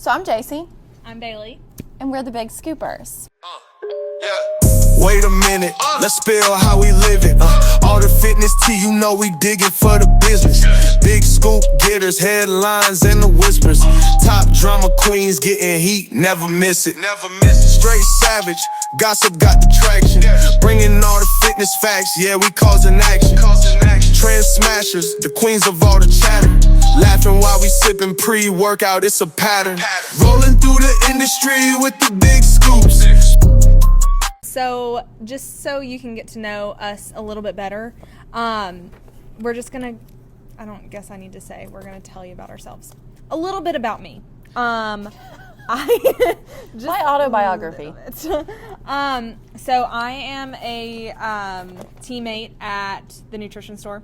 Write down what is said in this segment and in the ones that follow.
So I'm Jasie. I'm Bailey. And we're the Big Scoopers. Wait a minute, let's spill how we live it. All the fitness tea, you know we digging for the business. Big scoop getters, headlines and the whispers. Top drama queens getting heat, never miss it. Straight savage, gossip got the traction. Bringing all the fitness facts, yeah, we causing action. Trend smashers, the queens of all the chatter. Laughing while we sipping pre-workout, it's a pattern. Rolling through the industry with the big scoops. So, just so you can get to know us a little bit better, we're just gonna, I don't guess I need to say, we're gonna tell you about ourselves. A little bit about me. My autobiography. So I am a teammate at the nutrition store.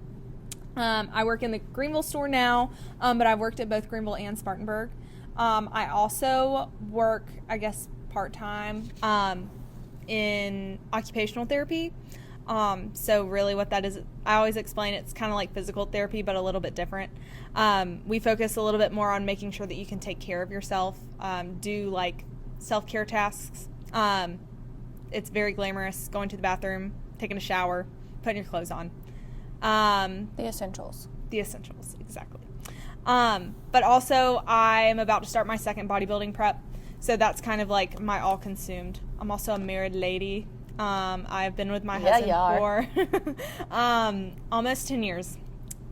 I work in the Greenville store now, but I've worked at both Greenville and Spartanburg. I also work, I guess, part-time in occupational therapy. So really what that is, I always explain it's kind of like physical therapy, but a little bit different. We focus a little bit more on making sure that you can take care of yourself, do like self-care tasks. It's very glamorous, going to the bathroom, taking a shower, putting your clothes on. The essentials. The essentials, exactly. But also I'm about to start my second bodybuilding prep. So that's kind of like my all-consumed. I'm also a married lady. I've been with my husband for almost 10 years,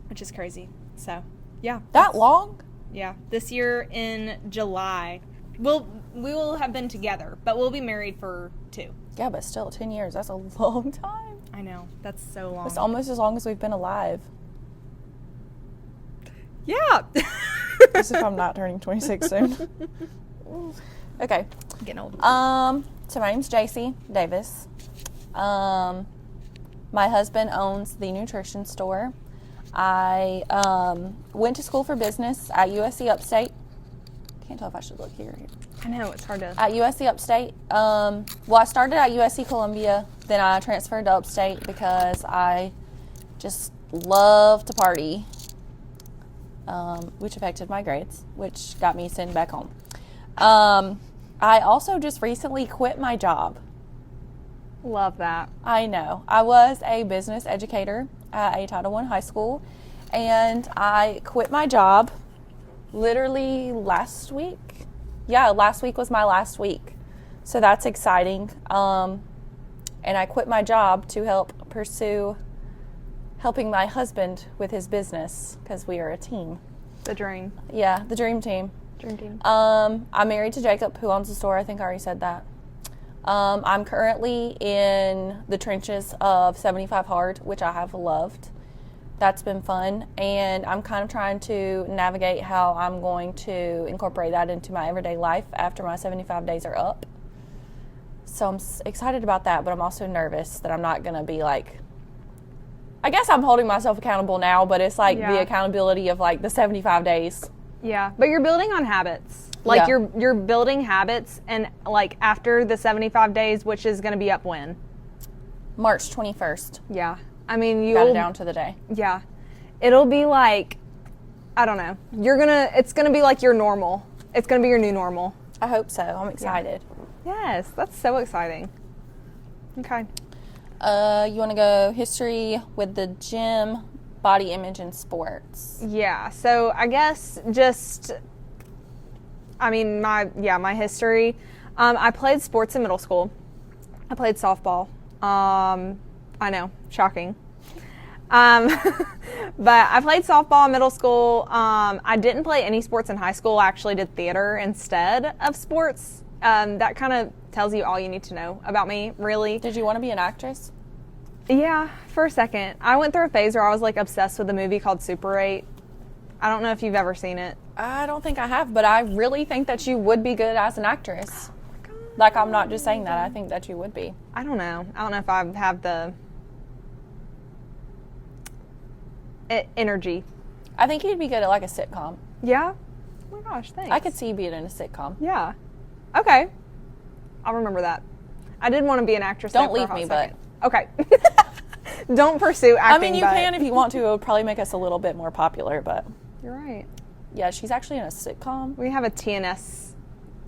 which is crazy. So, yeah. That long? Yeah. This year in July, we will have been together, but we'll be married for 2. Yeah, but still, 10 years. That's a long time. I know. That's so long. It's almost as long as we've been alive. Yeah. As if I'm not turning 26 soon. Okay. Getting old. So my name's Jasie Davis. My husband owns the nutrition store. I went to school for business at USC Upstate. Can't tell if I should look here. I know, it's hard to. At USC Upstate. Well, I started at USC Columbia, then I transferred to Upstate because I just love to party, which affected my grades, which got me sent back home. I also just recently quit my job. Love that. I know. I was a business educator at a Title I high school, and I quit my job literally last week. Yeah, last week was my last week. So that's exciting. And I quit my job to help pursue helping my husband with his business because we are a team. The dream. Yeah, the dream team. Dream team. I'm married to Jacob, who owns the store. I think I already said that. I'm currently in the trenches of 75 Hard, which I have loved. That's been fun, and I'm kind of trying to navigate how I'm going to incorporate that into my everyday life after my 75 days are up. So I'm excited about that, but I'm also nervous that I'm not going to be like, I guess I'm holding myself accountable now, but it's like the accountability of like the 75 days. Yeah, but you're building on habits. Like you're building habits, and like after the 75 days, which is going to be up when? March 21st. Yeah. I mean, you got it down to the day. Yeah. It'll be like, I don't know. It's going to be like your normal. It's going to be your new normal. I hope so. I'm excited. Yeah. Yes, that's so exciting. Okay. You want to go history with the gym, body image, and sports? Yeah. So I guess my history. I played sports in middle school. I played softball. I know, shocking. But I played softball in middle school. I didn't play any sports in high school. I actually did theater instead of sports. That kind of tells you all you need to know about me, really. Did you want to be an actress? Yeah, for a second. I went through a phase where I was like obsessed with a movie called Super 8. I don't know if you've ever seen it. I don't think I have, but I really think that you would be good as an actress. Like, I'm not just saying that. I think that you would be. I don't know. I don't know if I have the energy. I think you'd be good at like a sitcom. Yeah? Oh my gosh, thanks. I could see you being in a sitcom. Yeah. Okay. I'll remember that. I did want to be an actress. Don't leave me, but. Okay. Don't pursue acting. I mean, you can if you want to. It would probably make us a little bit more popular, but. You're right. Yeah, she's actually in a sitcom. We have a TNS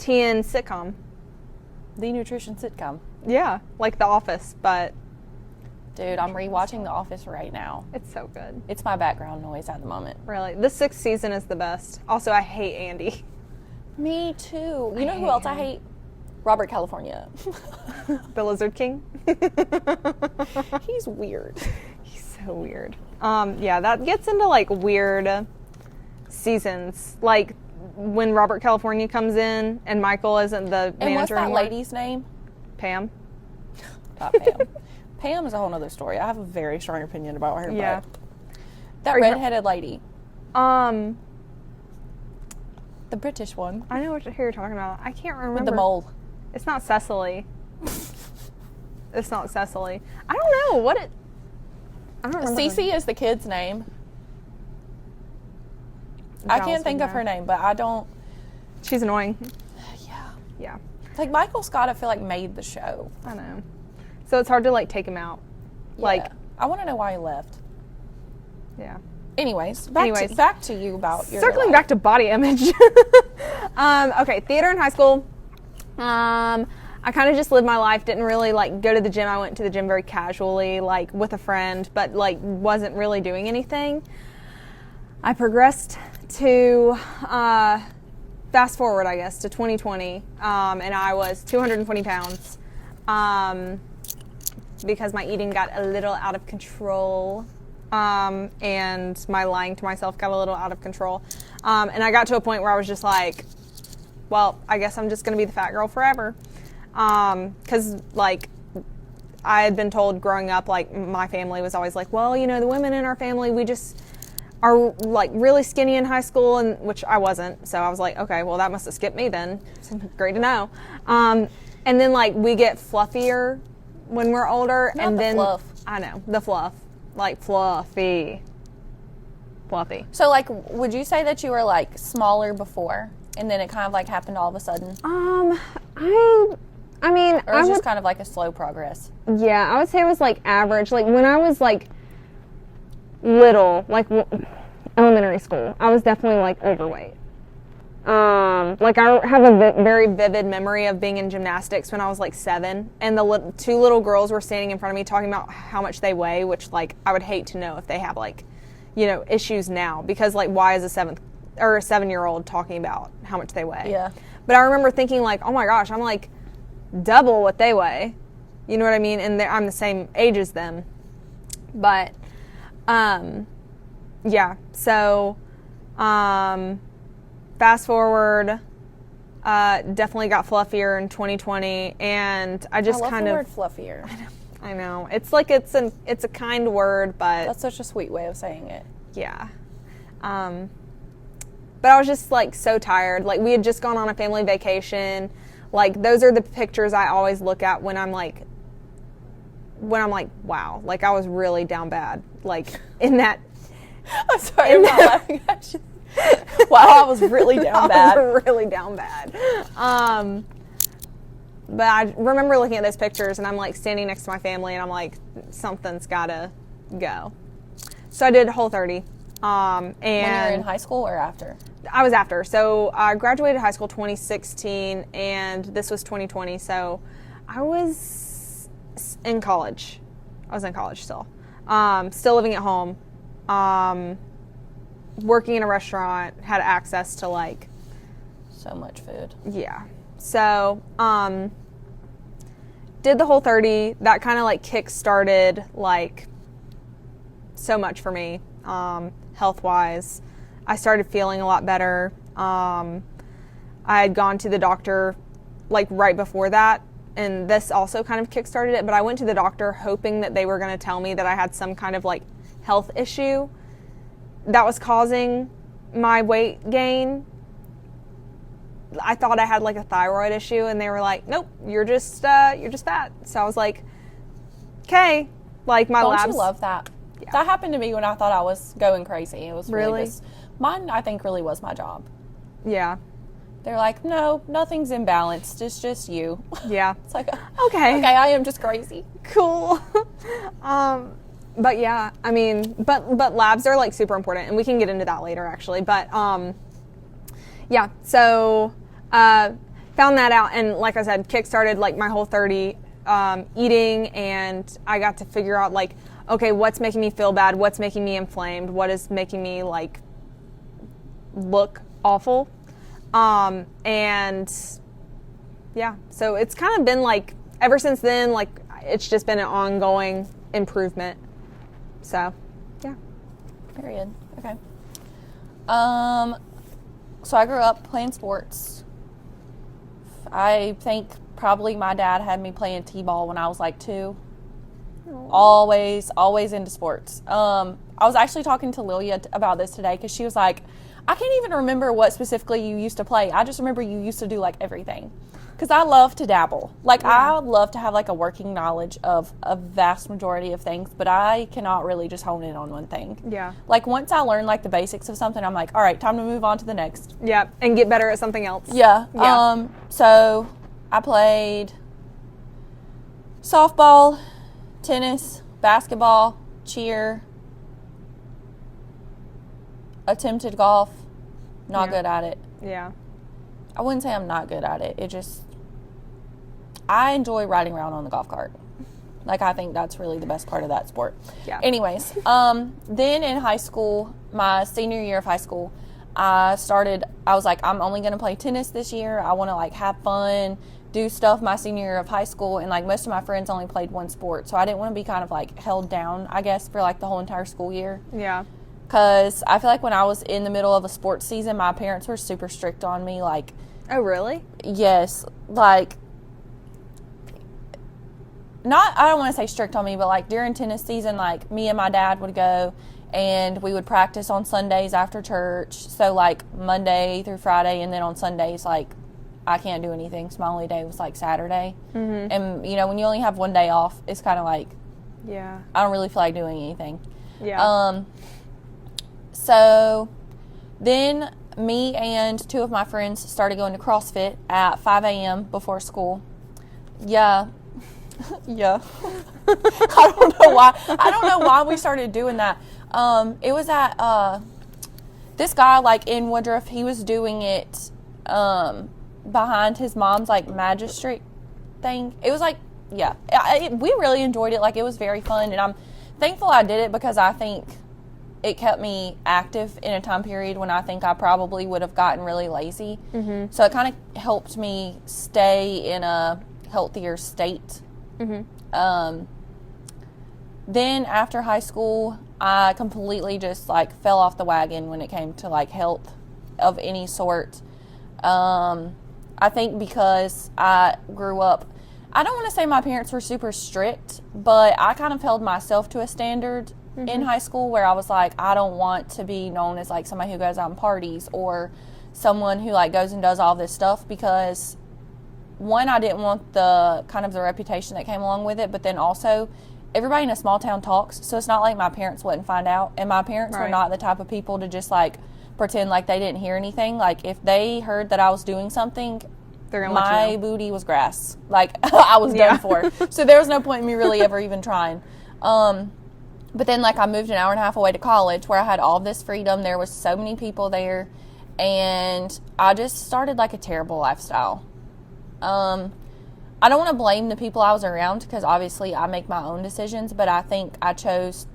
teen sitcom. The nutrition sitcom. Yeah, like The Office, but Dude, I'm rewatching The Office right now. it's so good. It's my background noise at the moment. Really. The 6th season is the best. Also, I hate Andy. Me too. You know who else I hate? Robert California. The Lizard King. He's weird. He's so weird. Yeah, that gets into like weird seasons. Like when Robert California comes in and Michael isn't the And what's manager that anymore. lady's name? Pam. Not Pam. Pam is a whole nother story. I have a very strong opinion about her. Yeah. But that Are you- redheaded lady. The British one. I know who you're talking about. I can't remember. With the mole. It's not Cecily. It's not Cecily. I don't know what it. I don't remember. Cece is the kid's name. I Giles can't think would of her know. name, but I don't. She's annoying. Yeah. Yeah, Like Michael Scott, I feel like made the show. I know. So it's hard to like take him out. Like, Yeah. I want to know why he left. yeah. Anyways, back to you about your Circling life. back to body image. Okay, theater in high school. I kind of just lived my life, didn't really like go to the gym. I went to the gym very casually, like with a friend, but like wasn't really doing anything. I progressed to, fast forward, I guess, to 2020, and I was 220 pounds because my eating got a little out of control. And my lying to myself got a little out of control. And I got to a point where I was just like, well, I guess I'm just going to be the fat girl forever. Because, like, I had been told growing up, like, my family was always like, well, you know, the women in our family, we just are, like, really skinny in high school, and which I wasn't. So I was like, okay, well, that must have skipped me then. Great to know. And then, like, we get fluffier when we're older. Not and the then fluff. I know, the fluff. Like fluffy. So, like, would you say that you were, like, smaller before, and then it kind of, like, happened all of a sudden? I mean, Or it was just kind of, like, a slow progress? yeah, I would say it was, like, average. Like, when I was, like, little, like, elementary school, I was definitely, like, overweight. Like, I have a very vivid memory of being in gymnastics when I was, like, 7, and the two little girls were standing in front of me talking about how much they weigh, which, like, I would hate to know if they have, like, you know, issues now, because, like, why is a 7-year-old talking about how much they weigh? Yeah. But I remember thinking, like, oh my gosh, I'm, like, double what they weigh. You know what I mean? And I'm the same age as them. But, yeah, so, fast forward, definitely got fluffier in 2020, and I just I love kind the of word fluffier. I know. It's like it's a kind word, but That's such a sweet way of saying it. yeah. But I was just like so tired. Like we had just gone on a family vacation. Like those are the pictures I always look at when I'm like wow, like I was really down bad. Like in that I'm sorry, I'm not laughing at you. Wow, I was really down bad. I was really down bad. But I remember looking at those pictures and I'm like standing next to my family and I'm like, something's gotta go. So I did Whole30. And When you were in high school or after? I was after. So I graduated high school 2016 and this was 2020. So I was in college. I was in college still. Still living at home. Working in a restaurant, had access to like So much food. yeah. So, did the Whole30. That kind of like kick-started like so much for me, health-wise. I started feeling a lot better. I had gone to the doctor like right before that, and this also kind of kick-started it, but I went to the doctor hoping that they were going to tell me that I had some kind of like health issue that was causing my weight gain. I thought I had like a thyroid issue, and they were like, "Nope, you're just fat." So I was like, "Okay." Like my Don't labs. you love that? Yeah. That happened to me when I thought I was going crazy. It was Really? just, mine, I think, really was my job. Yeah, They're like, no, nothing's imbalanced. It's just you. yeah. It's like, Okay. okay, I am just crazy. Cool. But yeah, I mean, but labs are like super important, and we can get into that later actually. But yeah, so fast found that out, and like I said, kickstarted like my whole 30 eating, and I got to figure out like, okay, what's making me feel bad, what's making me inflamed, what is making me like look awful, and yeah, so it's kind of been like ever since then, like it's just been an ongoing improvement. So yeah. Period. Okay. So I grew up playing sports. I think probably my dad had me playing t-ball when I was like 2. Always into sports. I was actually talking to Lilia about this today because she was like, I can't even remember what specifically you used to play. I just remember you used to do like everything. Because I love to dabble. Like, I love to have like a working knowledge of a vast majority of things, but I cannot really just hone in on one thing. Yeah. Like, once I learn like the basics of something, I'm like, all right, time to move on to the next. Yeah, and get better at something else. Yeah. So I played softball, tennis, basketball, cheer, attempted golf. Not good at it. Yeah. I wouldn't say I'm not good at it. It just, I enjoy riding around on the golf cart. Like, I think that's really the best part of that sport. Yeah. Anyways, then in high school, my senior year of high school, I was like, I'm only going to play tennis this year. I want to like have fun, do stuff my senior year of high school. And like most of my friends only played one sport. So I didn't want to be kind of like held down, I guess, for like the whole entire school year. Yeah. Because I feel like when I was in the middle of a sports season, my parents were super strict on me. Like, oh, really? yes. Like, I don't want to say strict on me, but like during tennis season, like me and my dad would go and we would practice on Sundays after church. So like Monday through Friday, and then on Sundays, like I can't do anything. So my only day was like Saturday. Mm-hmm. And you know, when you only have one day off, it's kind of like, yeah, I don't really feel like doing anything. Yeah. So then me and 2 of my friends started going to CrossFit at 5 a.m. before school. Yeah. Yeah. I don't know why we started doing that. It was at this guy like in Woodruff. He was doing it behind his mom's like magistrate thing. It was like, yeah, we really enjoyed it. Like, it was very fun, and I'm thankful I did it because I think it kept me active in a time period when I think I probably would have gotten really lazy. Mm-hmm. So it kind of helped me stay in a healthier state. Mm-hmm. Then after high school, I completely just like fell off the wagon when it came to like health of any sort. I think because I grew up, I don't want to say my parents were super strict, but I kind of held myself to a standard in high school where I was like, I don't want to be known as like somebody who goes out and parties or someone who like goes and does all this stuff, because one, I didn't want the kind of the reputation that came along with it, but then also everybody in a small town talks, so it's not like my parents wouldn't find out, and my parents were not the type of people to just like pretend like they didn't hear anything. Like, if they heard that I was doing something, my booty was grass. Like, I was done for. So there was no point in me really ever even trying. But then, like, I moved an hour and a half away to college where I had all this freedom. There was so many people there, and I just started, like, a terrible lifestyle. I don't want to blame the people I was around because, obviously, I make my own decisions, but I think I chose...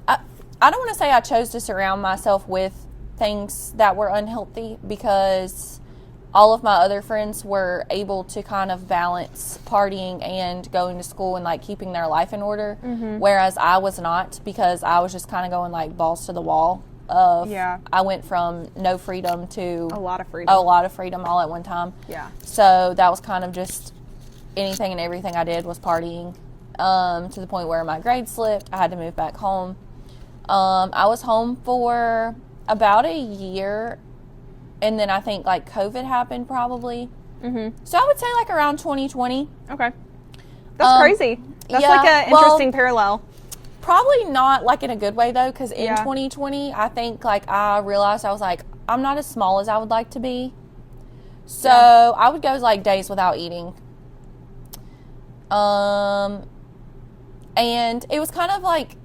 I don't want to say I chose to surround myself with things that were unhealthy, because all of my other friends were able to kind of balance partying and going to school and like keeping their life in order, whereas I was not, because I was just kind of going like balls to the wall of I went from no freedom to a lot of freedom all at one time. Yeah. So that was kind of just anything and everything I did was partying, to the point where my grades slipped. I had to move back home. I was home for about a year, and then I think like COVID happened probably. Mm-hmm. So I would say like around 2020. Okay. That's crazy. That's like an interesting parallel. Probably not like in a good way though, because in 2020, I think like I realized I was like, I'm not as small as I would like to be. So I would go like days without eating. And it was kind of like,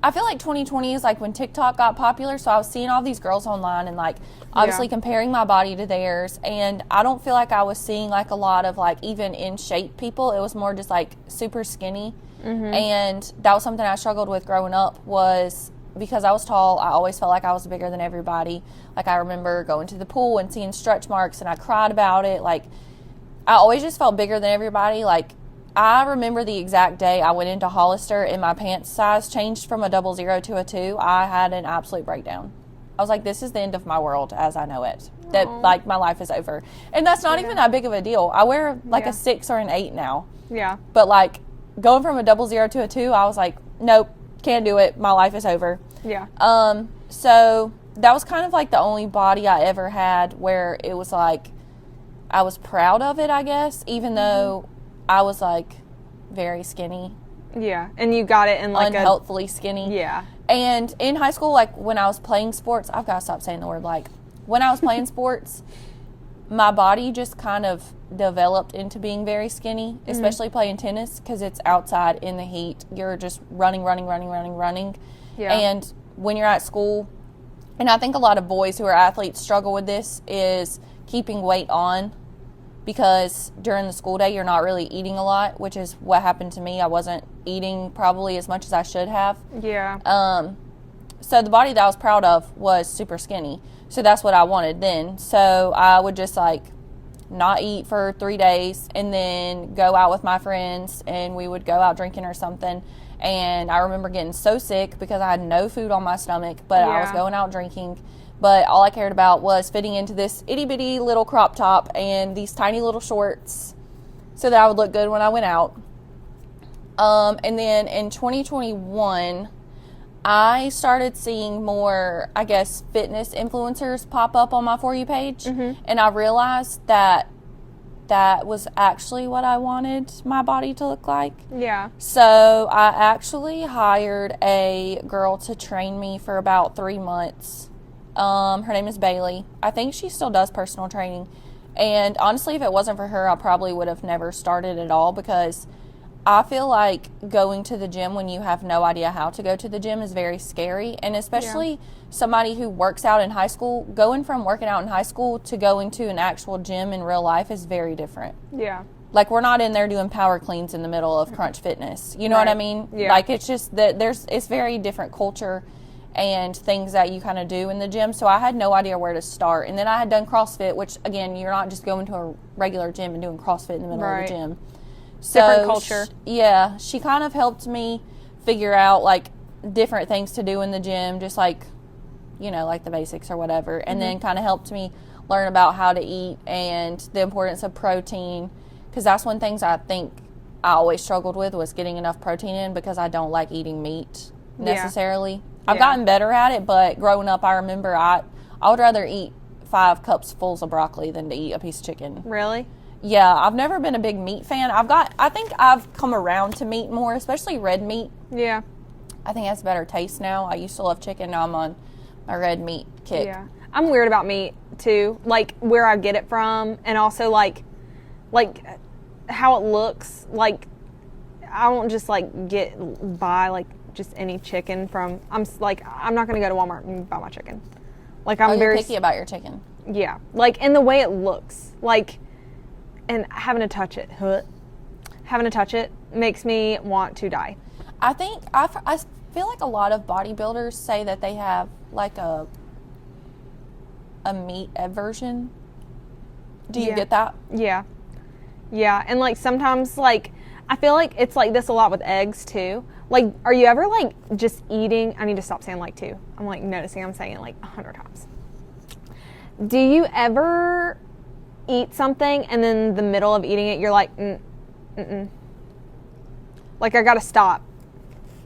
I feel like 2020 is like when TikTok got popular, so I was seeing all these girls online and like obviously comparing my body to theirs, and I don't feel like I was seeing like a lot of like even in shape people. It was more just like super skinny, and that was something I struggled with growing up. Was because I was tall, I always felt like I was bigger than everybody. Like I remember going to the pool and seeing stretch marks, and I cried about it. Like I always just felt bigger than everybody. Like I remember the exact day I went into Hollister and my pants size changed from a 00 to a 2. I had an absolute breakdown. I was like, this is the end of my world as I know it. That, like, my life is over. And that's not even that big of a deal. I wear, like, a 6 or an 8 now. Yeah. But, like, going from a 00 to a 2, I was like, nope, can't do it. My life is over. Yeah. So that was kind of, like, the only body I ever had where it was, like, I was proud of it, I guess, even though I was, like, very skinny. Yeah. And you got it in, like, unhealthily skinny. Yeah. And in high school, like, when I was playing sports, I've got to stop saying the word like. When I was playing sports, my body just kind of developed into being very skinny, especially playing tennis, because it's outside in the heat. You're just running. Yeah. And when you're at school, and I think a lot of boys who are athletes struggle with this, is keeping weight on, because during the school day, you're not really eating a lot, which is what happened to me. I wasn't eating probably as much as I should have. Yeah. So the body that I was proud of was super skinny. So that's what I wanted then. So I would just, like, not eat for 3 days and then go out with my friends, and we would go out drinking or something. And I remember getting so sick because I had no food on my stomach, but I was going out drinking. But all I cared about was fitting into this itty-bitty little crop top and these tiny little shorts so that I would look good when I went out. And then in 2021, I started seeing more, I guess, fitness influencers pop up on my For You page. And I realized that that was actually what I wanted my body to look like. Yeah. So I actually hired a girl to train me for about 3 months. Her name is Bailey. I think she still does personal training. And honestly, if it wasn't for her, I probably would have never started at all, because I feel like going to the gym when you have no idea how to go to the gym is very scary. And especially somebody who works out in high school, going from working out in high school to going to an actual gym in real life is very different. Yeah. Like, we're not in there doing power cleans in the middle of Crunch Fitness. You know what I mean? Yeah. Like, it's just that it's very different culture and things that you kind of do in the gym. So I had no idea where to start. And then I had done CrossFit, which, again, you're not just going to a regular gym and doing CrossFit in the middle of the gym. So different culture. She kind of helped me figure out, like, different things to do in the gym, just like, you know, like the basics or whatever. And then kind of helped me learn about how to eat and the importance of protein, because that's one thing I think I always struggled with, was getting enough protein in, because I don't like eating meat necessarily. I've gotten better at it, but growing up, I remember I would rather eat 5 cups full of broccoli than to eat a piece of chicken. Really? Yeah, I've never been a big meat fan. I think I've come around to meat more, especially red meat. Yeah. I think it has a better taste now. I used to love chicken. Now I'm on my red meat kick. Yeah. I'm weird about meat, too. Like, where I get it from, and also, like how it looks. Like, I won't just, like, buy, like, just any chicken from, I'm not going to go to Walmart and buy my chicken. Like, I'm very picky about your chicken. Yeah. Like, in the way it looks. Like, and having to touch it makes me want to die. I think, I feel like a lot of bodybuilders say that they have, like, a meat aversion. Do you get that? Yeah. Yeah. And, like, sometimes, like, I feel like it's like this a lot with eggs, too. Like, are you ever, like, just eating? I need to stop saying, like, too. I'm, like, noticing I'm saying it, like, 100 times. Do you ever eat something and then the middle of eating it, you're like, like, I gotta stop?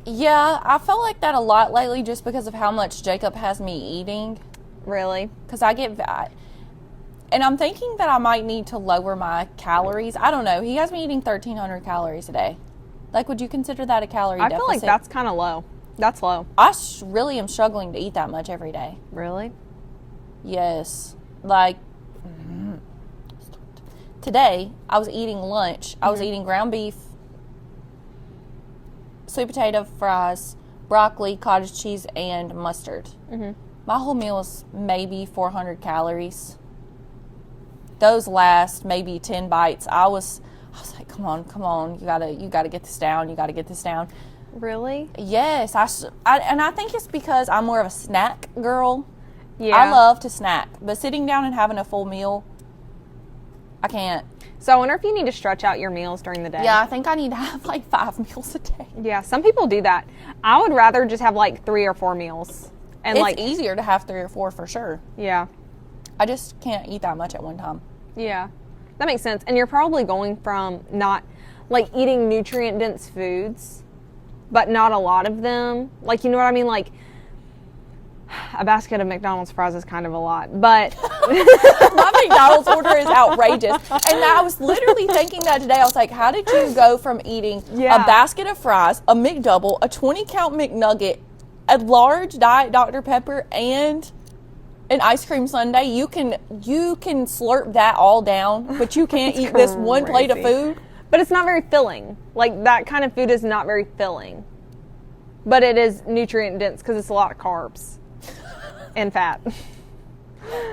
Yeah, I felt like that a lot lately, just because of how much Jacob has me eating. Really? Because I get that. And I'm thinking that I might need to lower my calories. I don't know. He has me eating 1,300 calories a day. Like, would you consider that a calorie deficit? I feel like that's kind of low. That's low. I really am struggling to eat that much every day. Really? Yes. Like, today, I was eating lunch. I was eating ground beef, sweet potato fries, broccoli, cottage cheese, and mustard. Mm-hmm. My whole meal is maybe 400 calories. Those last maybe 10 bites, I was like, come on, you gotta get this down. Really? Yes, and I think it's because I'm more of a snack girl. Yeah. I love to snack, but sitting down and having a full meal, I can't. So I wonder if you need to stretch out your meals during the day. Yeah, I think I need to have like 5 meals a day. Yeah, some people do that. I would rather just have like 3 or 4 meals. And It's like easier to have 3 or 4 for sure. Yeah. I just can't eat that much at one time. Yeah. That makes sense. And you're probably going from not like eating nutrient dense foods, but not a lot of them. Like, you know what I mean? Like a basket of McDonald's fries is kind of a lot, but My McDonald's order is outrageous. And I was literally thinking that today. I was like, how did you go from eating Yeah. a basket of fries, a McDouble, a 20-count McNugget, a large Diet Dr. Pepper, and an ice cream sundae? You can slurp that all down, but you can't eat this one plate of crazy. food? but it's not very filling. Like that kind of food is not very filling, but it is nutrient dense because it's a lot of carbs and fat.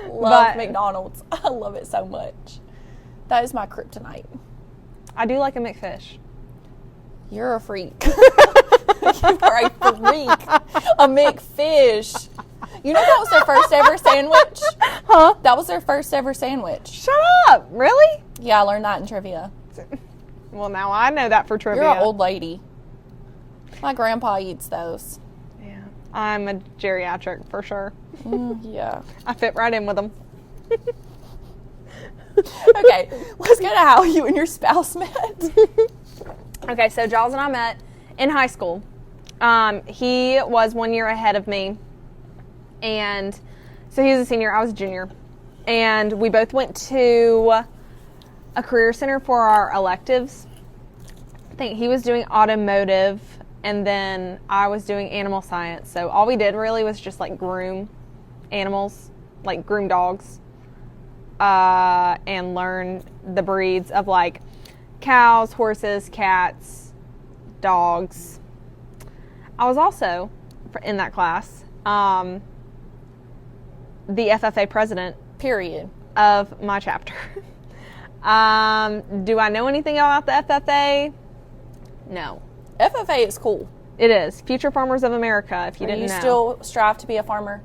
Love McDonald's. I love it so much. That is my kryptonite. I do like a McFish. You're a freak. You are a freak. A McFish. You know that was their first ever sandwich? Huh? That was their first ever sandwich. Shut up! Really? Yeah, I learned that in trivia. Well, now I know that for trivia. You're an old lady. My grandpa eats those. Yeah. I'm a geriatric for sure. Yeah. I fit right in with them. Okay, let's go to how you and your spouse met. Okay, so Giles and I met in high school. He was 1 year ahead of me. And so he was a senior, I was a junior. And we both went to a career center for our electives. I think he was doing automotive, and then I was doing animal science. So all we did really was just like groom animals, like groom dogs, and learn the breeds of like cows, horses, cats, dogs. I was also in that class the FFA president Period. of my chapter. Do I know anything about the FFA? No. FFA is cool. It is Future Farmers of America, if you Do didn't you know. still strive to be a farmer?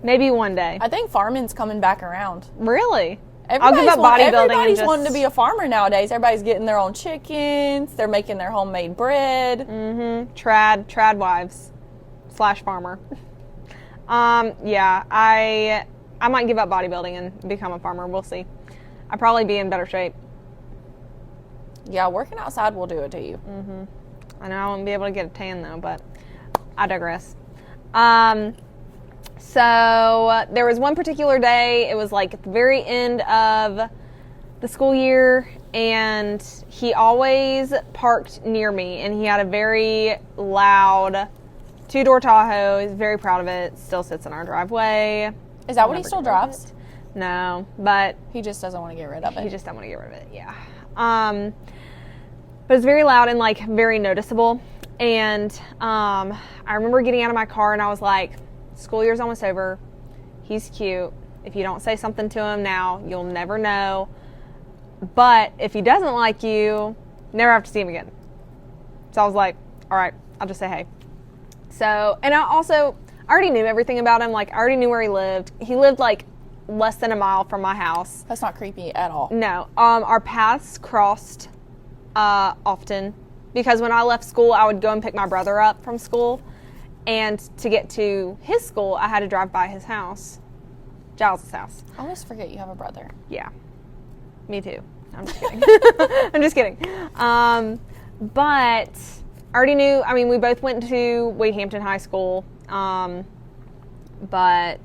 Maybe one day. I think farming's coming back around. Really? I'll give up Everybody's bodybuilding and Everybody's just... wanting to be a farmer nowadays. Everybody's getting their own chickens. They're making their homemade bread. Trad wives / farmer. Yeah, I might give up bodybuilding and become a farmer. We'll see. I'd probably be in better shape. Yeah, working outside will do it to you. I know I won't be able to get a tan though, but I digress. So there was one particular day, it was like at the very end of the school year, and he always parked near me, and he had a very loud 2-door Tahoe. He's very proud of it. Still sits in our driveway. Is that what he Never still get rid of drives? it. No, but He just doesn't want to get rid of he it. just don't want to get rid of it. Yeah. But it's very loud and like very noticeable. And I remember getting out of my car and I was like, school year's almost over. He's cute. If you don't say something to him now, you'll never know. But if he doesn't like you, never have to see him again. So I was like, all right, I'll just say hey. So, and I already knew everything about him. Like, I already knew where he lived. He lived like less than a mile from my house. That's not creepy at all. No. Our paths crossed often because when I left school, I would go and pick my brother up from school. And to get to his school, I had to drive by his house, Giles' house. I always forget you have a brother. Yeah. Me too. I'm just kidding. I'm just kidding. But I already knew, I mean, we both went to Wade Hampton High School. But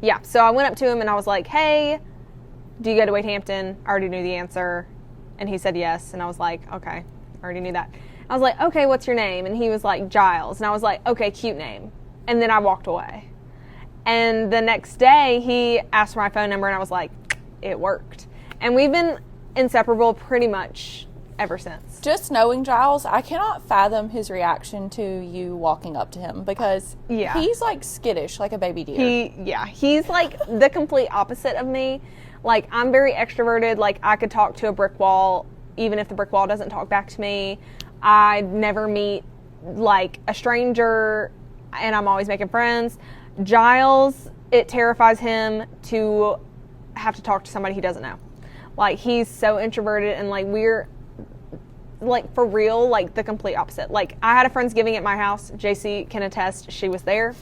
yeah, so I went up to him and I was like, hey, do you go to Wade Hampton? I already knew the answer. And he said yes. And I was like, okay, I already knew that. I was like, okay, what's your name? And he was like, Giles. And I was like, okay, cute name. And then I walked away. And the next day, he asked for my phone number, and I was like, it worked. And we've been inseparable pretty much ever since. Just knowing Giles, I cannot fathom his reaction to you walking up to him because he's like skittish, like a baby deer. He's like the complete opposite of me. Like, I'm very extroverted. Like, I could talk to a brick wall even if the brick wall doesn't talk back to me. I never meet like a stranger, and I'm always making friends. Giles, it terrifies him to have to talk to somebody he doesn't know. Like, he's so introverted, and like we're like, for real, like the complete opposite. Like, I had a Friendsgiving at my house. Jasie can attest, she was there.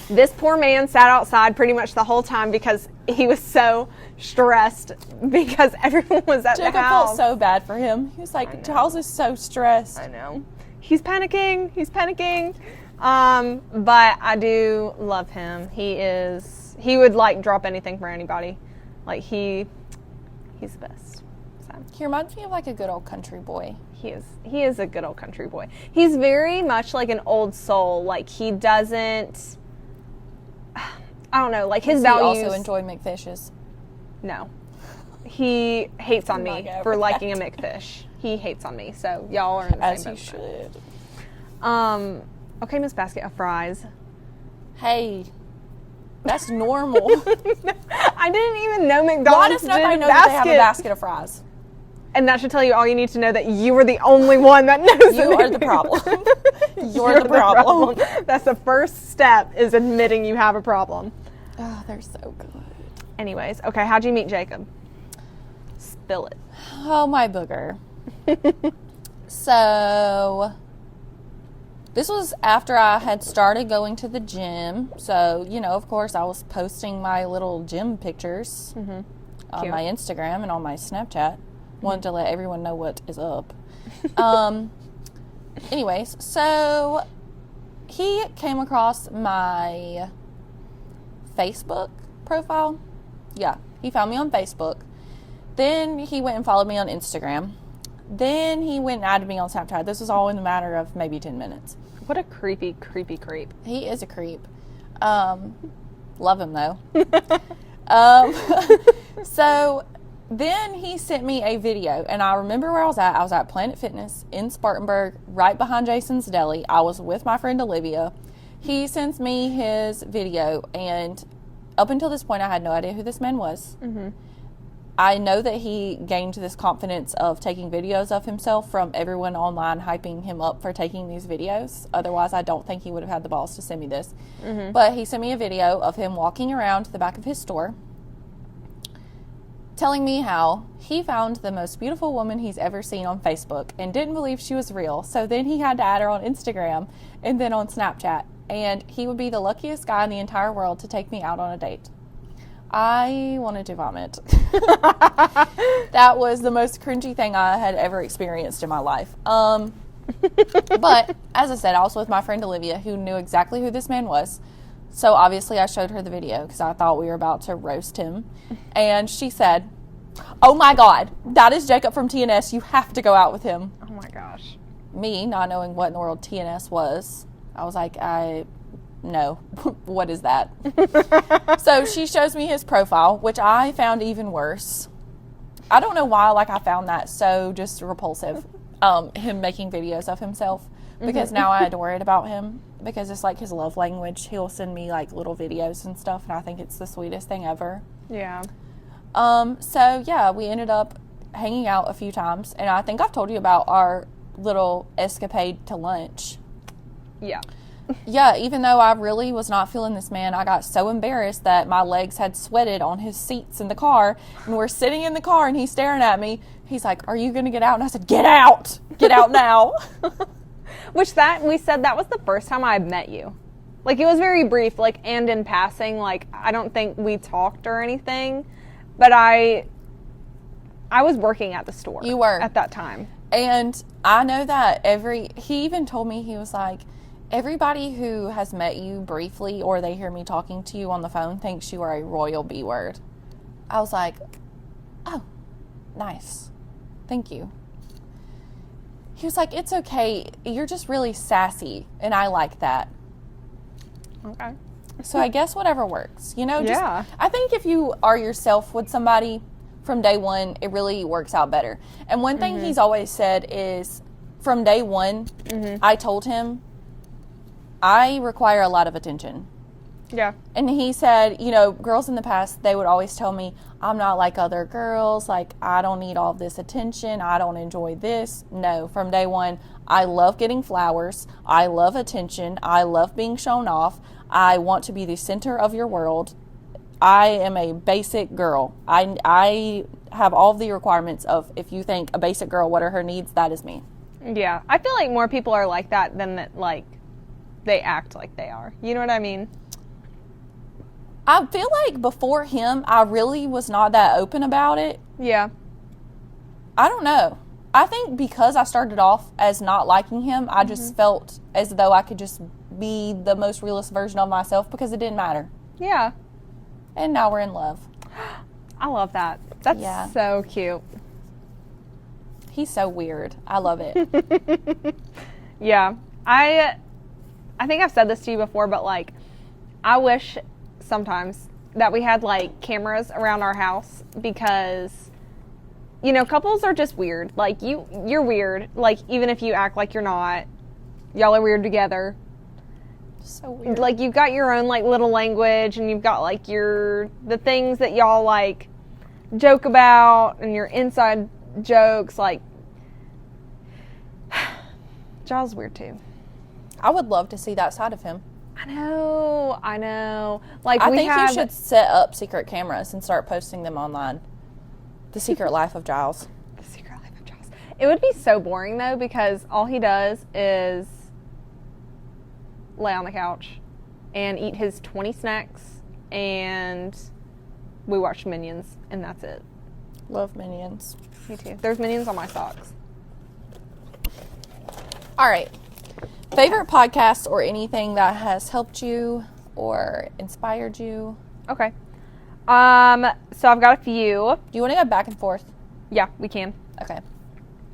This poor man sat outside pretty much the whole time because he was so stressed because everyone was at Jacob the house. felt so bad for him. He was like, Giles is so stressed. I know. He's panicking. But I do love him. He would like drop anything for anybody. Like, he's the best. So. He reminds me of like a good old country boy. He is a good old country boy. He's very much like an old soul. Like, he doesn't, I don't know, like his values. He also enjoyed McFishes. No. He hates on me God, for liking a McFish. He hates on me. So y'all are in the As same you boat. should. Okay, Miss Basket of Fries. Hey, that's normal. I didn't even know McDonald's Why does nobody know that they have a basket of fries? And that should tell you all you need to know, that you are the only one that knows. You are the problem. You're the problem. That's the first step, is admitting you have a problem. Oh, they're so good. Anyways, okay, how'd you meet Jacob? Spill it. Oh, my booger. So, this was after I had started going to the gym. So, you know, of course, I was posting my little gym pictures on my Instagram and on my Snapchat. Wanted to let everyone know what is up. Anyways, so he came across my Facebook profile. Yeah, he found me on Facebook. Then he went and followed me on Instagram. Then he went and added me on Snapchat. This was all in a matter of maybe 10 minutes. What a creepy creep. He is a creep. Love him, though. So then he sent me a video, and I remember where I was at. I was at Planet Fitness in Spartanburg, right behind Jason's Deli. I was with my friend Olivia. He sends me his video, and up until this point, I had no idea who this man was. Mm-hmm. I know that he gained this confidence of taking videos of himself from everyone online hyping him up for taking these videos. Otherwise, I don't think he would have had the balls to send me this. Mm-hmm. But he sent me a video of him walking around the back of his store, telling me how he found the most beautiful woman he's ever seen on Facebook and didn't believe she was real. So then he had to add her on Instagram and then on Snapchat. And he would be the luckiest guy in the entire world to take me out on a date. I wanted to vomit. That was the most cringy thing I had ever experienced in my life. But as I said, I was with my friend Olivia, who knew exactly who this man was. So obviously I showed her the video because I thought we were about to roast him. And she said, "Oh my God, that is Jacob from TNS. You have to go out with him." Oh my gosh. Me, not knowing what in the world TNS was, I was like, no, what is that? So she shows me his profile, which I found even worse. I don't know why, like, I found that so just repulsive, him making videos of himself, because now I adore it about him, because it's like his love language. He'll send me like little videos and stuff, and I think it's the sweetest thing ever. Yeah. So yeah, we ended up hanging out a few times, and I think I've told you about our little escapade to lunch. Yeah. Yeah, even though I really was not feeling this man, I got so embarrassed that my legs had sweated on his seats in the car, and we're sitting in the car, and he's staring at me. He's like, "Are you going to get out?" And I said, "Get out! Get out now!" We said that was the first time I met you. Like, it was very brief, like, and in passing. Like, I don't think we talked or anything, but I was working at the store. You were. At that time. And I know that he even told me, he was like, "Everybody who has met you briefly or they hear me talking to you on the phone thinks you are a royal B word." I was like, "Oh, nice. Thank you." He was like, "It's okay. You're just really sassy, and I like that." Okay. So I guess whatever works, you know? Yeah. I think if you are yourself with somebody from day one, it really works out better. And one thing he's always said is, from day one, I told him, I require a lot of attention. Yeah. And he said, you know, girls in the past, they would always tell me, I'm not like other girls. Like, I don't need all this attention. I don't enjoy this. No, from day one, I love getting flowers. I love attention. I love being shown off. I want to be the center of your world. I am a basic girl. I have all the requirements of, if you think a basic girl, what are her needs? That is me. Yeah. I feel like more people are like that than that, like, they act like they are. You know what I mean? I feel like before him, I really was not that open about it. Yeah. I don't know. I think because I started off as not liking him, I just felt as though I could just be the most realist version of myself because it didn't matter. Yeah. And now we're in love. I love that. That's so cute. He's so weird. I love it. Yeah. I think I've said this to you before, but, like, I wish sometimes that we had, like, cameras around our house because, you know, couples are just weird. Like, you're weird. Like, even if you act like you're not, y'all are weird together. So weird. Like, you've got your own, like, little language, and you've got, like, the things that y'all, like, joke about, and your inside jokes. Like, Giles weird too. I would love to see that side of him. I know. Like, I think you should set up secret cameras and start posting them online. The Secret Life of Giles. The Secret Life of Giles. It would be so boring, though, because all he does is lay on the couch and eat his 20 snacks, and we watch Minions, and that's it. Love Minions. Me too. There's Minions on my socks. All right. Favorite podcast or anything that has helped you or inspired you? Okay. So I've got a few. Do you want to go back and forth? Yeah, we can. Okay.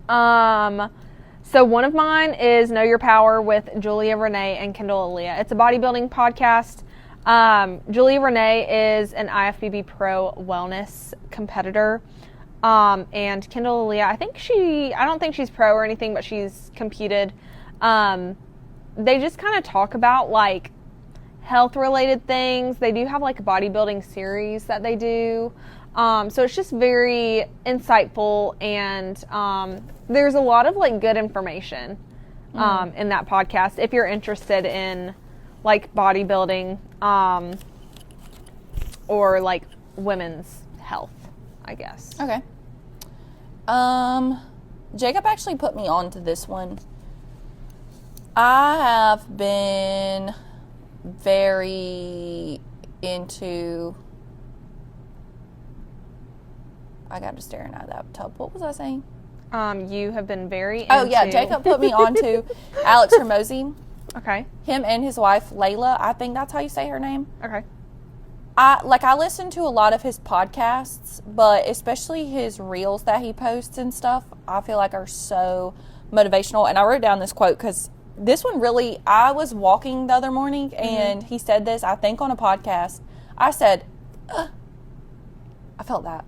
So one of mine is Know Your Power with Julia Renee and Kendall Aaliyah. It's a bodybuilding podcast. Julia Renee is an IFBB Pro wellness competitor. And Kendall Aaliyah, I don't think she's pro or anything, but she's competed. They just kind of talk about, like, health related things. They do have, like, a bodybuilding series that they do. So it's just very insightful, and there's a lot of, like, good information in that podcast if you're interested in, like, bodybuilding or, like, women's health, I guess. Okay. Jacob actually put me on to this one. I have been very into... I got to staring at that tub. What was I saying? You have been very Oh, yeah. Jacob put me on to Alex Hormozi. Okay. Him and his wife, Layla. I think that's how you say her name. Okay. I listen to a lot of his podcasts, but especially his reels that he posts and stuff, I feel like are so motivational. And I wrote down this quote because this one really, I was walking the other morning and he said this, I think on a podcast. I said, I felt that.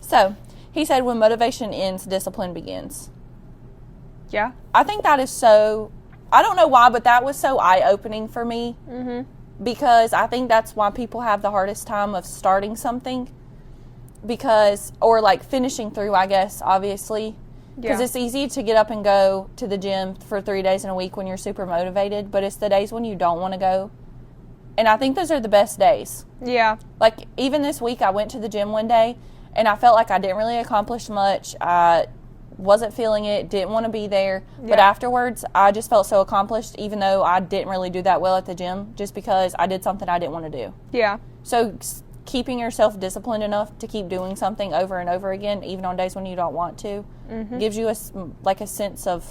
So he said, when motivation ends, discipline begins. Yeah. I think that is so, I don't know why, but that was so eye-opening for me. Because I think that's why people have the hardest time of starting something, or like finishing through, I guess, obviously. Because it's easy to get up and go to the gym for 3 days in a week when you're super motivated, but it's the days when you don't want to go. And I think those are the best days. Yeah. Like, even this week, I went to the gym one day, and I felt like I didn't really accomplish much. I wasn't feeling it, didn't want to be there. Yeah. But afterwards, I just felt so accomplished, even though I didn't really do that well at the gym, just because I did something I didn't want to do. Yeah. So keeping yourself disciplined enough to keep doing something over and over again, even on days when you don't want to, gives you a sense of,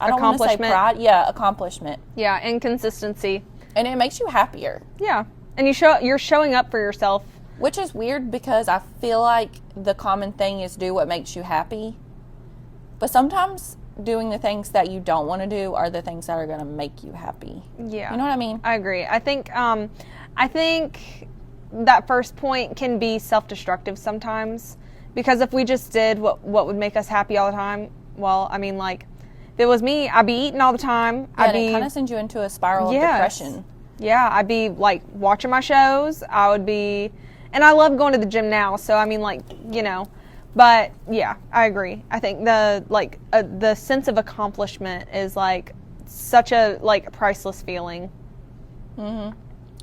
I don't want to say pride. Yeah, accomplishment. Yeah, and consistency. And it makes you happier. Yeah. And you're showing up for yourself. Which is weird because I feel like the common thing is do what makes you happy. But sometimes doing the things that you don't want to do are the things that are going to make you happy. Yeah. You know what I mean? I agree. I think that first point can be self-destructive sometimes, because if we just did what would make us happy all the time, well, I mean, like, if it was me, I'd be eating all the time. Yeah, it kind of sends you into a spiral of depression. Yeah, I'd be, like, watching my shows. I would be, and I love going to the gym now, so, I mean, like, you know, but, yeah, I agree. I think the sense of accomplishment is, like, such a, like, priceless feeling. Mm-hmm.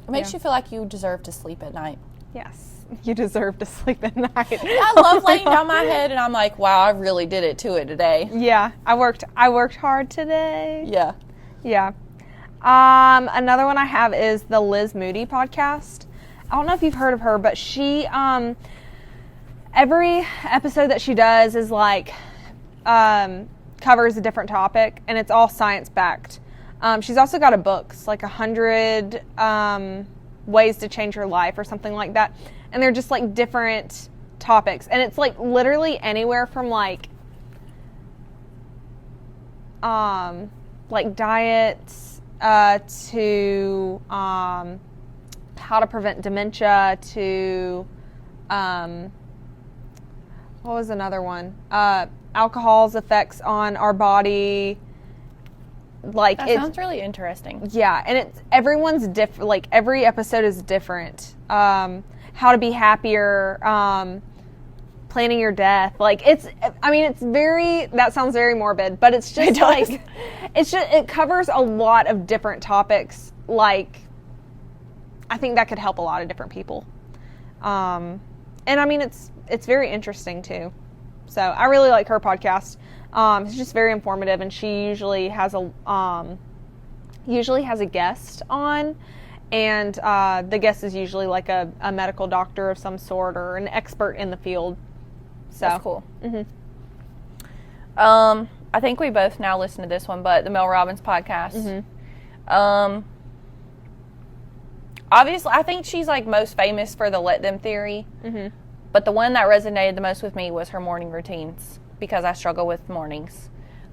It makes you feel like you deserve to sleep at night. Yes, you deserve to sleep at night. I love laying down my head and I'm like, wow, I really did it to it today. Yeah, I worked hard today. Yeah. Yeah. Another one I have is the Liz Moody podcast. I don't know if you've heard of her, but she, every episode that she does is like, covers a different topic, and it's all science-backed. She's also got a book, it's like 100 ways to change your life or something like that. And they're just like different topics. And it's like literally anywhere from like diets to how to prevent dementia to what was another one? Alcohol's effects on our body. Like, that sounds really interesting. Yeah, and everyone's different. Like, every episode is different. How to be happier, planning your death. Like, it's very, that sounds very morbid, but it's just like, it covers a lot of different topics. Like, I think that could help a lot of different people. And I mean, it's very interesting too. So I really like her podcast. It's just very informative, and she usually has a guest on, and the guest is usually like a medical doctor of some sort or an expert in the field. So that's cool. Mm-hmm. I think we both now listen to this one, but the Mel Robbins podcast. Mm-hmm. Obviously, I think she's like most famous for the let them theory. Mm-hmm. But the one that resonated the most with me was her morning routines, because I struggle with mornings.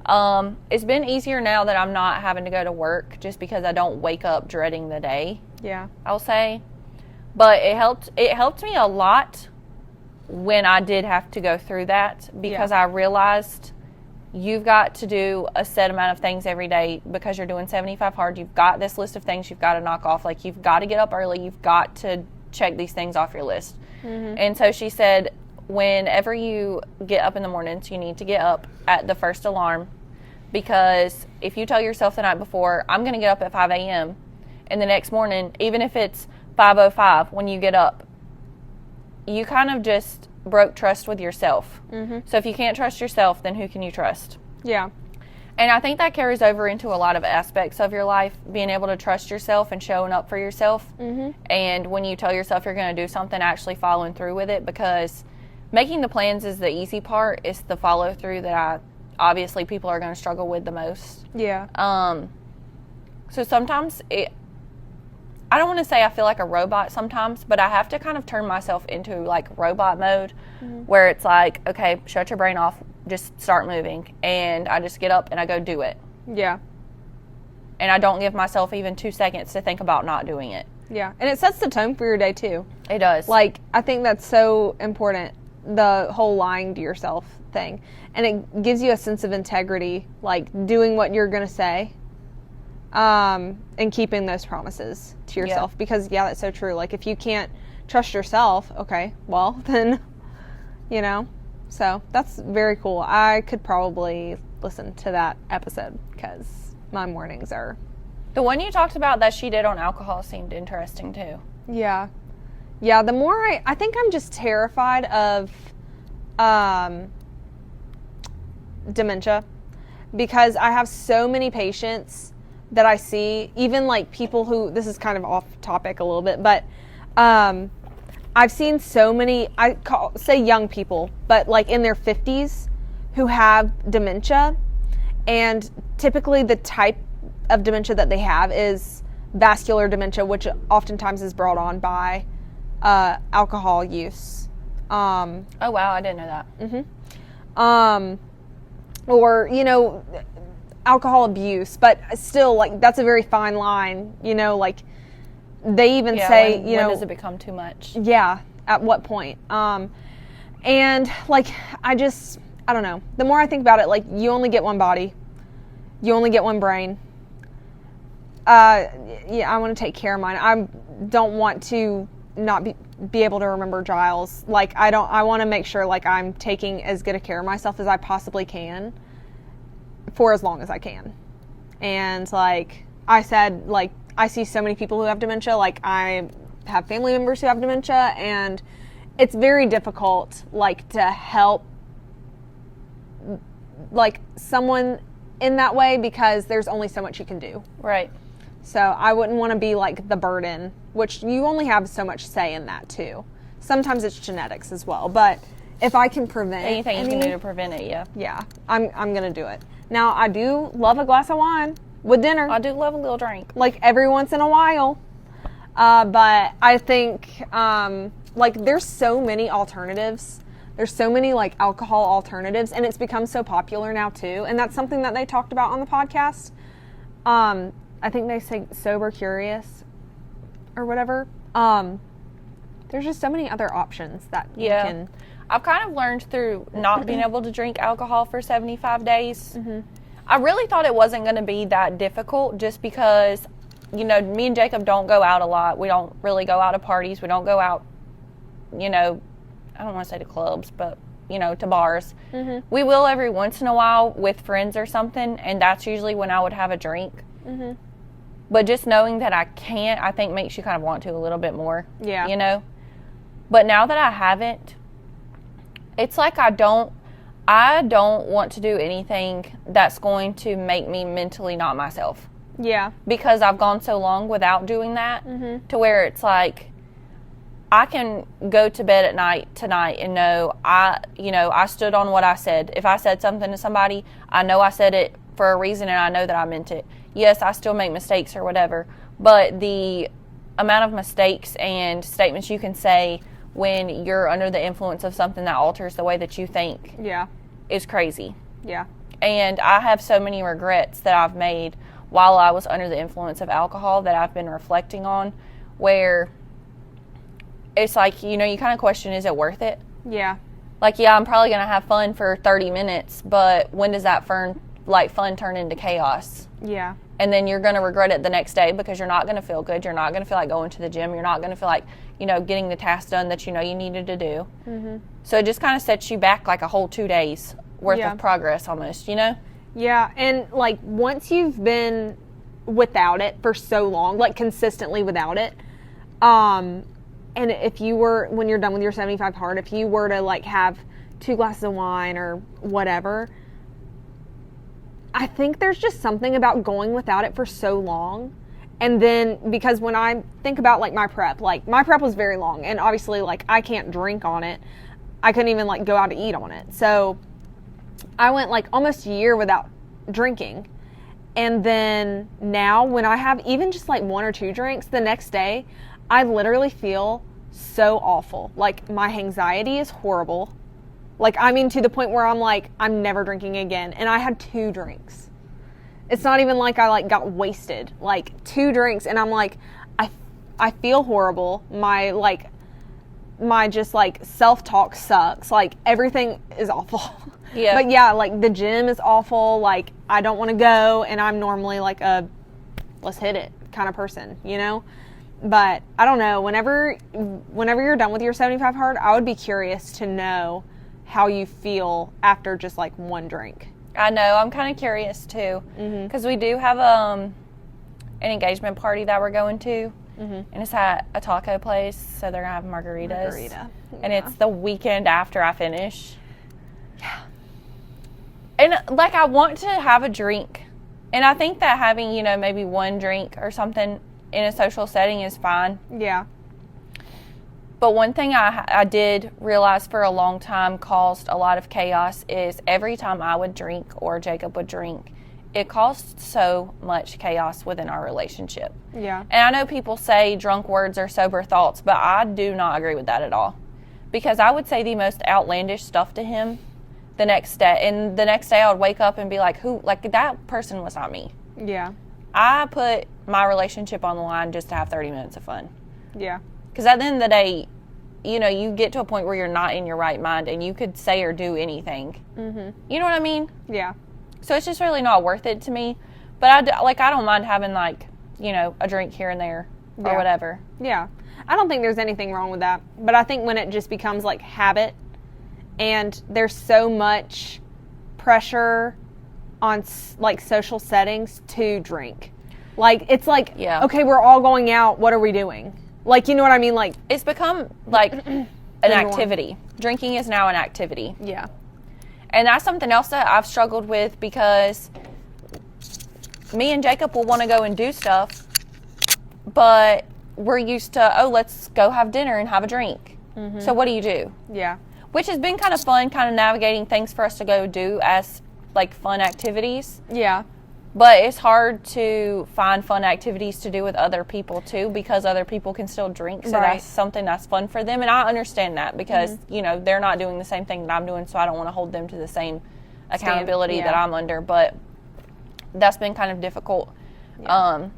It's been easier now that I'm not having to go to work, just because I don't wake up dreading the day. Yeah, I'll say. But it helped me a lot when I did have to go through that, because I realized you've got to do a set amount of things every day because you're doing 75 hard. You've got this list of things you've got to knock off. Like, you've got to get up early. You've got to check these things off your list. Mm-hmm. And so she said, whenever you get up in the mornings, you need to get up at the first alarm, because if you tell yourself the night before, I'm going to get up at 5 a.m., and the next morning, even if it's 5:05 when you get up, you kind of just broke trust with yourself. Mm-hmm. So if you can't trust yourself, then who can you trust? Yeah. And I think that carries over into a lot of aspects of your life, being able to trust yourself and showing up for yourself. Mm-hmm. And when you tell yourself you're going to do something, actually following through with it, because making the plans is the easy part. It's the follow through that obviously people are going to struggle with the most. Yeah. So sometimes I don't want to say I feel like a robot sometimes, but I have to kind of turn myself into like robot mode, where it's like, okay, shut your brain off, just start moving. And I just get up and I go do it. Yeah. And I don't give myself even 2 seconds to think about not doing it. Yeah. And it sets the tone for your day too. It does. Like, I think that's so important, the whole lying to yourself thing. And it gives you a sense of integrity, like doing what you're going to say, and keeping those promises to yourself. Yeah. Because, yeah, that's so true. Like, if you can't trust yourself, okay, well, then, you know. So that's very cool. I could probably listen to that episode because my mornings are... The one you talked about that she did on alcohol seemed interesting too. Yeah. Yeah, the more I think I'm just terrified of dementia, because I have so many patients that I see, even like people who, this is kind of off topic a little bit, but I've seen so many, say young people, but like in their 50s who have dementia, and typically the type of dementia that they have is vascular dementia, which oftentimes is brought on by alcohol use. Oh wow, I didn't know that. Mm-hmm. Or, you know, alcohol abuse, but still, like, that's a very fine line, you know, like, they even Yeah, say, when does it become too much? Yeah, at what point? And like, I don't know. The more I think about it, like, you only get one body. You only get one brain. Yeah, I want to take care of mine. I don't want to not be able to remember Giles. Like, I want to make sure, like, I'm taking as good a care of myself as I possibly can for as long as I can. And like I said, like, I see so many people who have dementia. Like, I have family members who have dementia, and it's very difficult, like, to help, like, someone in that way, because there's only so much you can do. Right. So I wouldn't want to be, like, the burden, which you only have so much say in that, too. Sometimes it's genetics as well, but if I can prevent anything you can do to prevent it, yeah, I'm going to do it. Now, I do love a glass of wine with dinner. I do love a little drink. Like, every once in a while. But I think, like, there's so many alternatives. There's so many, like, alcohol alternatives, and it's become so popular now, too. And that's something that they talked about on the podcast. I think they say sober curious or whatever. There's just so many other options that you can. I've kind of learned through not being able to drink alcohol for 75 days. Mm-hmm. I really thought it wasn't going to be that difficult, just because, you know, me and Jacob don't go out a lot. We don't really go out to parties. We don't go out, you know, I don't want to say to clubs, but, you know, to bars. Mm-hmm. We will every once in a while with friends or something, and that's usually when I would have a drink. Mm-hmm. But just knowing that I can't, I think makes you kind of want to a little bit more. Yeah. You know? But now that I haven't, it's like I don't want to do anything that's going to make me mentally not myself. Yeah. Because I've gone so long without doing that, to where it's like, I can go to bed at night tonight and know I stood on what I said. If I said something to somebody, I know I said it for a reason, and I know that I meant it. Yes, I still make mistakes or whatever, but the amount of mistakes and statements you can say when you're under the influence of something that alters the way that you think is crazy. Yeah. And I have so many regrets that I've made while I was under the influence of alcohol that I've been reflecting on, where it's like, you know, you kind of question, is it worth it? Yeah. Like, yeah, I'm probably going to have fun for 30 minutes, but when does that fun turn into chaos? Yeah. And then you're going to regret it the next day, because you're not going to feel good. You're not going to feel like going to the gym. You're not going to feel like, you know, getting the task done that you know you needed to do. Mm-hmm. So it just kind of sets you back like a whole 2 days worth of progress almost, you know? Yeah. And like, once you've been without it for so long, like consistently without it, and if you were, when you're done with your 75 hard, if you were to like have 2 glasses of wine or whatever, I think there's just something about going without it for so long. And then, because when I think about like my prep was very long, and obviously like I can't drink on it. I couldn't even like go out to eat on it. So I went like almost a year without drinking. And then now when I have even just like 1 or 2 drinks, the next day I literally feel so awful. Like, my anxiety is horrible. Like, I mean, to the point where I'm like, I'm never drinking again. And I had 2 drinks. It's not even like I like got wasted. Like, 2 drinks, and I'm like, I feel horrible. My just like self-talk sucks. Like, everything is awful. Yeah. But yeah, like the gym is awful. Like, I don't want to go, and I'm normally like a let's hit it kind of person, you know? But I don't know, whenever you're done with your 75 hard, I would be curious to know how you feel after just like 1 drink. I know, I'm kind of curious too, because we do have an engagement party that we're going to, and it's at a taco place, so they're gonna have margaritas. And it's the weekend after I finish. Yeah. And like, I want to have a drink, and I think that having, you know, maybe 1 drink or something in a social setting is fine. Yeah. But one thing I did realize for a long time caused a lot of chaos is every time I would drink or Jacob would drink, it caused so much chaos within our relationship. Yeah. And I know people say drunk words are sober thoughts, but I do not agree with that at all. Because I would say the most outlandish stuff to him the next day. And the next day I would wake up and be like, that person was not me. Yeah. I put my relationship on the line just to have 30 minutes of fun. Yeah. Because at the end of the day, you know, you get to a point where you're not in your right mind and you could say or do anything. Mm-hmm. You know what I mean? Yeah. So it's just really not worth it to me. But I don't mind having, like, you know, a drink here and there or whatever. Yeah. I don't think there's anything wrong with that. But I think when it just becomes, like, habit and there's so much pressure on, like, social settings to drink. Like, it's like, okay, we're all going out. What are we doing? Like, you know what I mean? Like, it's become, like, an activity. Drinking is now an activity. Yeah. And that's something else that I've struggled with because me and Jacob will want to go and do stuff, but we're used to, let's go have dinner and have a drink. Mm-hmm. So what do you do? Yeah. Which has been kind of fun, kind of navigating things for us to go do as, like, fun activities. Yeah. But it's hard to find fun activities to do with other people, too, because other people can still drink. So that's something that's fun for them. And I understand that because, you know, they're not doing the same thing that I'm doing, so I don't want to hold them to the same accountability that I'm under. But that's been kind of difficult. Yeah.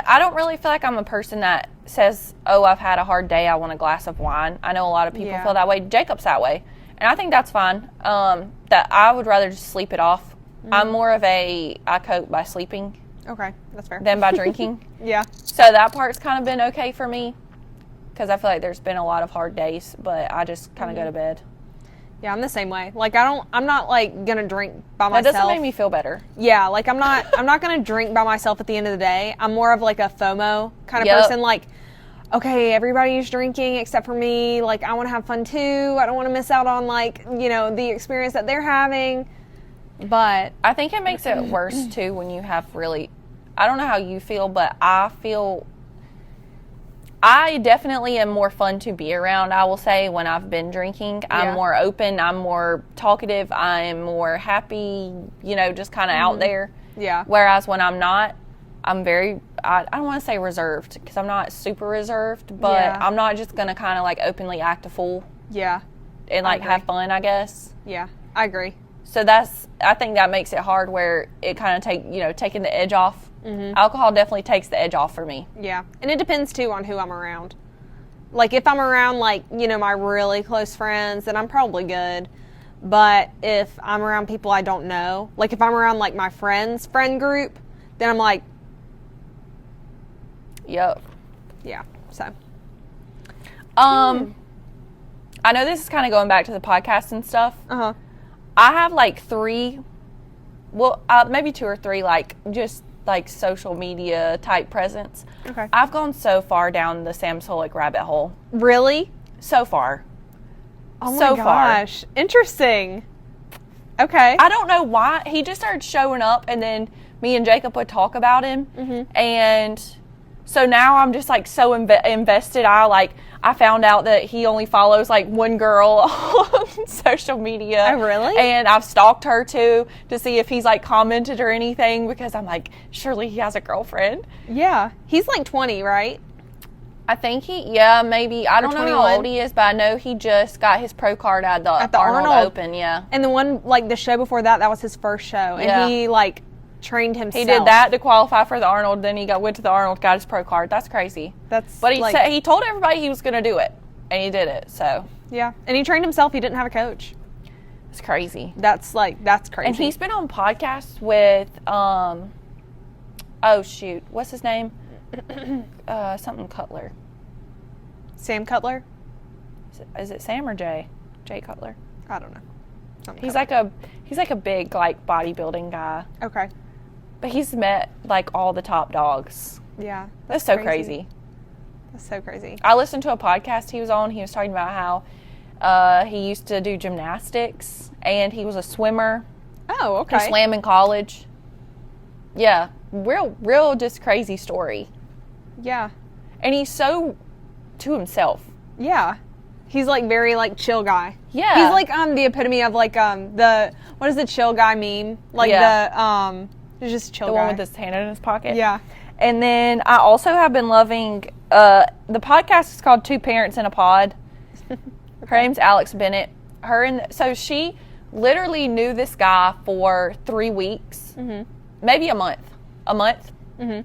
I don't really feel like I'm a person that says, I've had a hard day, I want a glass of wine. I know a lot of people feel that way. Jacob's that way. And I think that's fine. That I would rather just sleep it off. I'm more of I cope by sleeping. Okay, that's fair. Than by drinking. Yeah. So that part's kind of been okay for me because I feel like there's been a lot of hard days, but I just kind of go to bed. Yeah, I'm the same way. Like I'm not like gonna drink by myself. That doesn't make me feel better. Yeah, like I'm not gonna drink by myself at the end of the day. I'm more of like a FOMO kind of person. Like, okay, everybody's drinking except for me. Like, I want to have fun too. I don't want to miss out on, like, you know, the experience that they're having. But I think it makes it worse too when you have really, I don't know how you feel, but I definitely am more fun to be around, I will say, when I've been drinking. I'm more open, I'm more talkative, I'm more happy, you know, just kind of out there. Yeah. Whereas when I'm not, I'm very, I don't want to say reserved, because I'm not super reserved, but I'm not just going to kind of, like, openly act a fool. Yeah. And, like, have fun, I guess. Yeah, I agree. So I think that makes it hard where it kind of taking the edge off. Mm-hmm. Alcohol definitely takes the edge off for me. Yeah. And it depends, too, on who I'm around. Like, if I'm around, like, you know, my really close friends, then I'm probably good. But if I'm around people I don't know, like, if I'm around, like, my friend group, then I'm like, yep. Yeah, so. I know this is kind of going back to the podcast and stuff. Uh-huh. I have, like, 3, maybe 2 or 3, like, just, like, social media type presence. Okay. I've gone so far down the Sam Sulek rabbit hole. Really? So far. Oh my gosh. Interesting. Okay. I don't know why. He just started showing up, and then me and Jacob would talk about him. Mm-hmm. And so now I'm just, like, so invested. I found out that he only follows, like, one girl on social media. Oh, really? And I've stalked her, too, to see if he's, like, commented or anything, because I'm like, surely he has a girlfriend. Yeah. He's, like, 20, right? I think maybe. I don't know how old he is, but I know he just got his pro card at the Arnold Open, yeah. And the one, like, the show before that was his first show. And he, like, trained himself. He did that to qualify for the Arnold, then he went to the Arnold, got his pro card. That's crazy. But he said he told everybody he was going to do it, and he did it. So yeah, and he trained himself. He didn't have a coach. It's crazy. That's crazy. And he's been on podcasts with what's his name? Something Cutler. Sam Cutler. Is it Sam or Jay? Jay Cutler. I don't know. He's like a big, like, bodybuilding guy. Okay. But he's met, like, all the top dogs. Yeah. That's so crazy. That's so crazy. I listened to a podcast he was on. He was talking about how he used to do gymnastics, and he was a swimmer. Oh, okay. He swam in college. Yeah. Real just crazy story. Yeah. And he's so to himself. Yeah. He's, like, very, like, chill guy. Yeah. He's, like, the epitome of, like, what is the chill guy meme? Like, it's just chill guy. The one with his hand in his pocket? Yeah. And then I also have been loving, the podcast is called Two Parents in a Pod. Her name's Alex Bennett. So she literally knew this guy for 3 weeks. Mm-hmm. Maybe a month. Mm-hmm.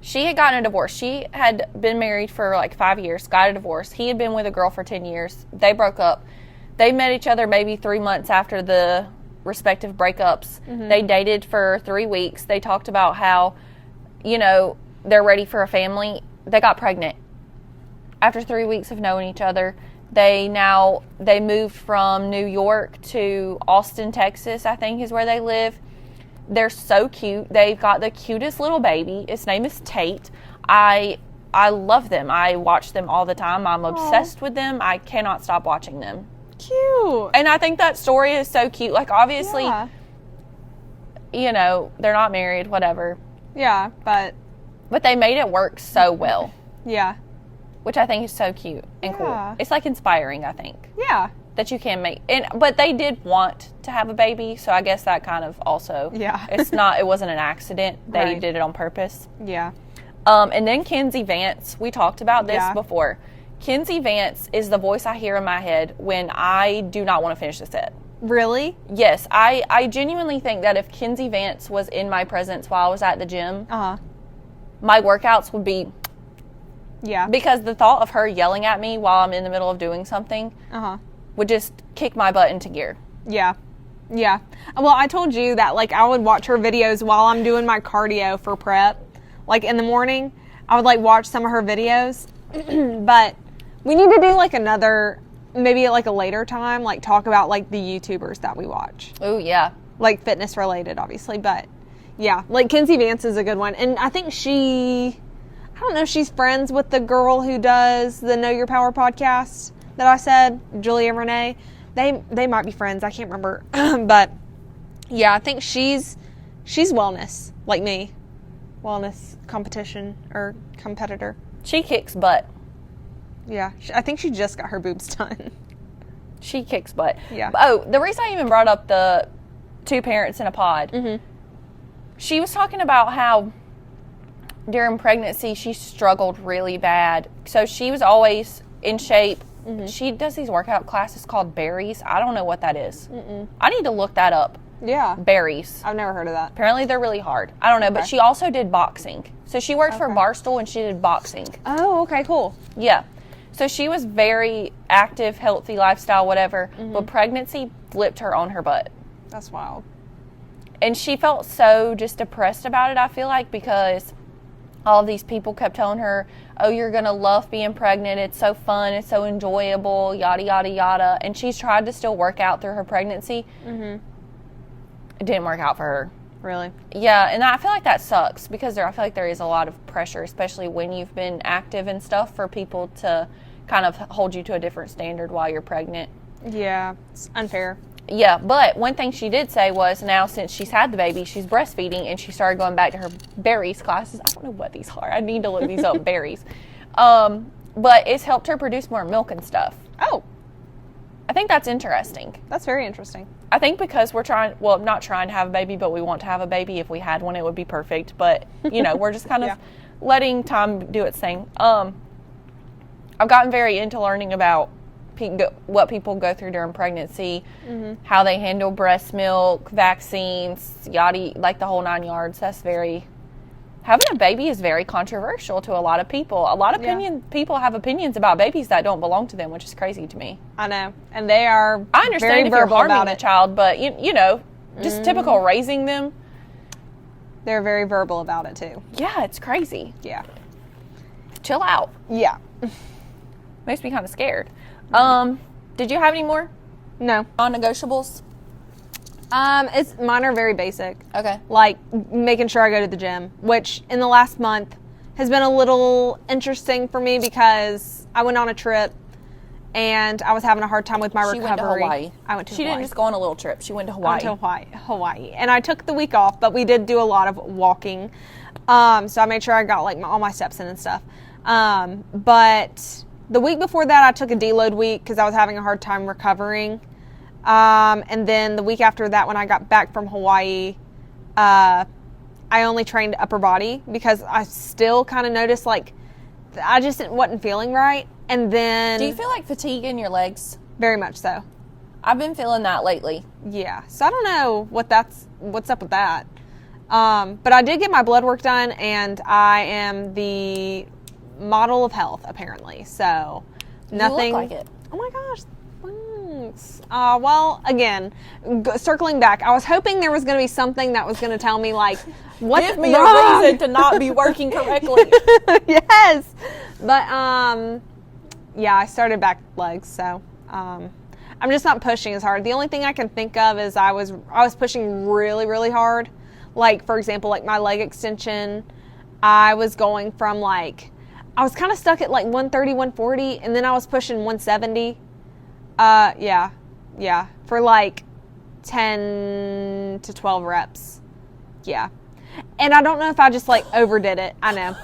She had gotten a divorce. She had been married for like 5 years, got a divorce. He had been with a girl for 10 years. They broke up. They met each other maybe 3 months after the respective breakups. They dated for 3 weeks. They talked about how, you know, they're ready for a family. They got pregnant. After 3 weeks of knowing each other, they moved from New York to Austin, Texas, I think is where they live. They're so cute. They've got the cutest little baby. His name is Tate. I love them. I watch them all the time. I'm obsessed with them. I cannot stop watching them. Cute. And I think that story is so cute. Like, obviously, you know, they're not married, whatever. Yeah, but they made it work so well. Yeah. Which I think is so cute and cool. It's like inspiring, I think. Yeah. That you can make. But they did want to have a baby, so I guess that kind of also. Yeah. It wasn't an accident. They Right. did it on purpose. Yeah. And then Kenzie Vance, we talked about this Yeah. before. Kenzie Vance is the voice I hear in my head when I do not want to finish the set. Really? Yes, I genuinely think that if Kenzie Vance was in my presence while I was at the gym, my workouts would be, Yeah. because the thought of her yelling at me while I'm in the middle of doing something would just kick my butt into gear. Yeah. Yeah. Well, I told you that, like, I would watch her videos while I'm doing my cardio for prep. Like, in the morning, I would, like, watch some of her videos. But we need to do, like, maybe at, like, a later time, like, talk about, like, the YouTubers that we watch. Oh, yeah. Like, fitness related, obviously. But, yeah. Like, Kenzie Vance is a good one. And I think I don't know if she's friends with the girl who does the Know Your Power podcast that I said, Julia Renee. They might be friends. I can't remember. But yeah, I think she's wellness, like me. Wellness competition or competitor. She kicks butt. Yeah. I think she just got her boobs done. She kicks butt. Yeah. Oh, the reason I even brought up the 2 parents in a pod, she was talking about how during pregnancy she struggled really bad. So she was always in shape. She does these workout classes called berries. I don't know what that is. I need to look that up. Yeah. Berries. I've never heard of that. Apparently they're really hard. I don't know, but she also did boxing. So she worked for Okay. Barstool and she did boxing. Oh, okay, cool. Yeah. So she was very active, healthy lifestyle, whatever. But pregnancy flipped her on her butt. That's wild. And she felt so just depressed about it, I feel like, because all of these people kept telling her, oh, you're going to love being pregnant. It's so fun. It's so enjoyable, yada, yada, yada. And she's tried to still work out through her pregnancy. It didn't work out for her. Really? Yeah, and I feel like that sucks because I feel like there is a lot of pressure, especially when you've been active and stuff, for people to kind of hold you to a different standard while you're pregnant. Yeah. It's unfair. Yeah, but one thing she did say was now since she's had the baby, she's breastfeeding, and she started going back to her berries classes. I don't know what these are. I need to look these up, berries. But it's helped her produce more milk and stuff. Oh, I think that's interesting. that's very interesting. I think because we're not trying to have a baby, but we want to have a baby. If we had one, it would be perfect. But, you know, we're just kind of letting time do its thing. I've gotten very into learning about what people go through during pregnancy, how they handle breast milk, vaccines, yada, like the whole 9 yards. Having a baby is very controversial to a lot of people. A lot of people have opinions about babies that don't belong to them, which is crazy to me. I know. And they are I understand very if you're verbal harming about the it. child, but, you know, just typical raising them. They're very verbal about it, too. Yeah, it's crazy. Yeah. Chill out. Yeah. Makes me kind of scared. Did you have any more No. non-negotiables? Mine are very basic. Okay. Like making sure I go to the gym, which in the last month has been a little interesting for me because I went on a trip and I was having a hard time with my She recovery. went to Hawaii. I went to She Hawaii. didn't just go on a little trip. She went to I Hawaii. went to Hawaii. And I took the week off, but we did do a lot of walking. So I made sure I got like all my steps in and stuff. But the week before that, I took a deload week because I was having a hard time recovering. And then the week after that, when I got back from Hawaii, I only trained upper body because I still kind of noticed like I just wasn't feeling right. And then Do you feel like fatigue in your legs? very much so. I've been feeling that lately. Yeah. So I don't know what's up with that. But I did get my blood work done, and I am the model of health, apparently. So nothing. You look like it. Oh my gosh. Thanks. Well, again, circling back, I was hoping there was going to be something that was going to tell me, like, what's Give me wrong? a reason to not be working correctly. Yes. But, yeah, I started back legs, so I'm just not pushing as hard. The only thing I can think of is I was pushing really, really hard. Like, for example, like my leg extension, I was going from like, I was kind of stuck at like 130, 140, and then I was pushing 170. Yeah, for like 10 to 12 reps. Yeah. And I don't know if I just like overdid it. I know.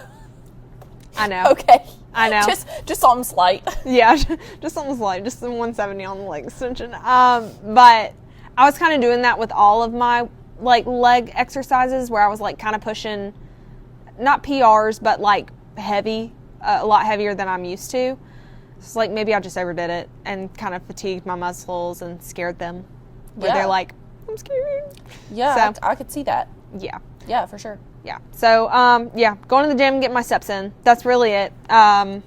Okay. I know. Just something slight. Yeah, just something slight, just some 170 on the leg extension. But I was kind of doing that with all of my like leg exercises, where I was like kind of pushing, not PRs, but like heavy, a lot heavier than I'm used to. It's like maybe I just overdid it and kind of fatigued my muscles and scared them. Where they're like, I'm scared. Yeah, So, I could see that. yeah. Yeah, for sure. Yeah. So, yeah, going to the gym, getting my steps in. That's really it. I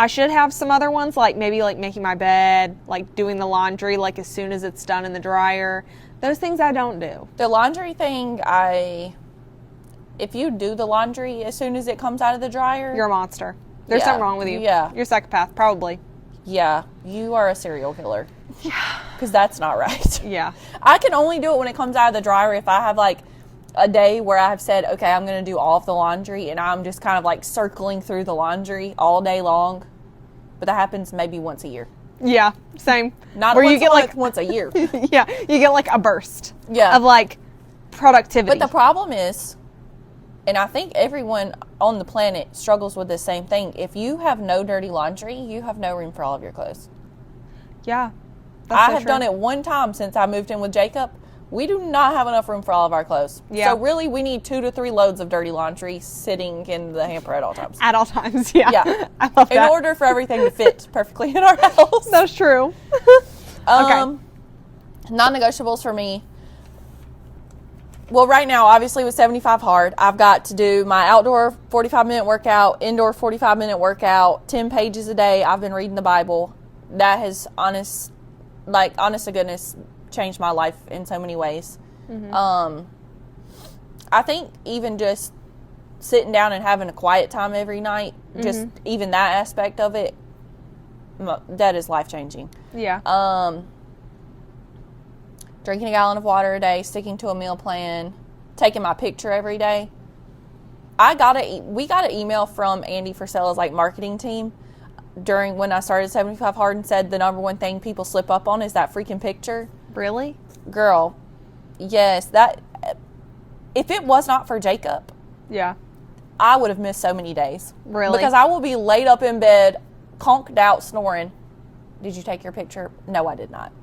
should have some other ones, like maybe like making my bed, like doing the laundry, like as soon as it's done in the dryer. Those things I don't do. The laundry thing, if you do the laundry as soon as it comes out of the dryer, You're a monster. There's Yeah. something wrong with you. Yeah. You're a psychopath, probably. yeah, you are a serial killer. Yeah. Because that's not right. Yeah. I can only do it when it comes out of the dryer if I have like a day where I've said, okay, I'm going to do all of the laundry, and I'm just kind of like circling through the laundry all day long. But that happens maybe once a year. Yeah. Same. Not where once you get a month, like once a year. yeah, you get like a burst. Yeah. Of like productivity. But the problem is, and I think everyone on the planet struggles with the same thing. If you have no dirty laundry, you have no room for all of your clothes. yeah. I have done it one time since I moved in with Jacob. We do not have enough room for all of our clothes. Yeah. So really, we need 2 to 3 loads of dirty laundry sitting in the hamper at all times. At all times, yeah. Yeah. I love In that. order for everything to fit perfectly in our house. That's true. Non-negotiables for me. Well, right now, obviously with 75 hard, I've got to do my outdoor 45-minute workout, indoor 45-minute workout, 10 pages a day. I've been reading the Bible. That has, honest to goodness, changed my life in so many ways. Mm-hmm. I think even just sitting down and having a quiet time every night, just even that aspect of it, that is life-changing. Yeah. Drinking a gallon of water a day, sticking to a meal plan, taking my picture every day. We got an email from Andy Frisella's like marketing team during when I started 75 Hard and said the number one thing people slip up on is that freaking picture. Really? Girl, yes, that if it was not for Jacob, Yeah. I would have missed so many days. Really? Because I will be laid up in bed, conked out, snoring. Did you take your picture? No, I did not.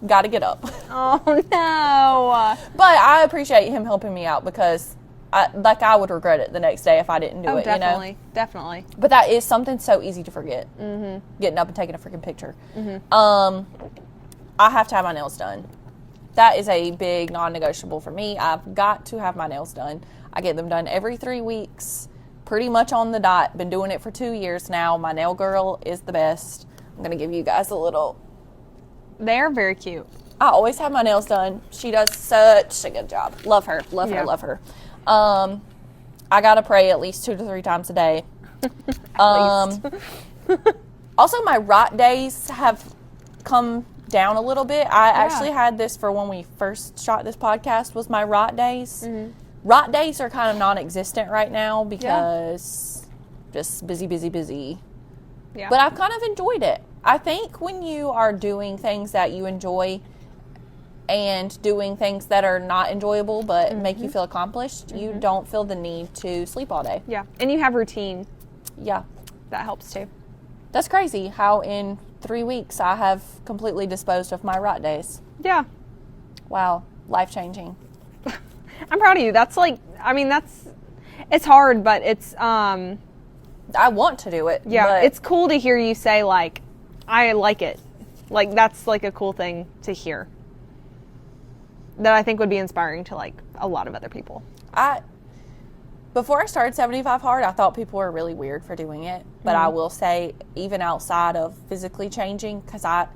Got to get up. Oh, no. But I appreciate him helping me out because I would regret it the next day if I didn't do it, Definitely. you know? Definitely. But that is something so easy to forget. Mm-hmm. Getting up and taking a freaking picture. Mm-hmm. I have to have my nails done. That is a big non-negotiable for me. I've got to have my nails done. I get them done every 3 weeks, pretty much on the dot. Been doing it for 2 years now. My nail girl is the best. I'm going to give you guys a little... They're very cute. I always have my nails done. She does such a good job. Love her. Love her. Love her. I got to pray at least 2 to 3 times a day. Also, my rot days have come down a little bit. I actually had this for when we first shot this podcast was my rot days. Mm-hmm. Rot days are kind of non-existent right now because just busy. Yeah. But I've kind of enjoyed it. I think when you are doing things that you enjoy and doing things that are not enjoyable but make you feel accomplished, you don't feel the need to sleep all day. Yeah. And you have routine. Yeah. That helps too. That's crazy how in 3 weeks I have completely disposed of my rot days. Yeah. Wow. Life-changing. I'm proud of you. That's like, I mean, it's hard, but it's, I want to do it. yeah, but it's cool to hear you say, like, I like it. Like, that's, like, a cool thing to hear. that I think would be inspiring to like a lot of other people. Before I started 75 Hard, I thought people were really weird for doing it. But I will say, even outside of physically changing, because I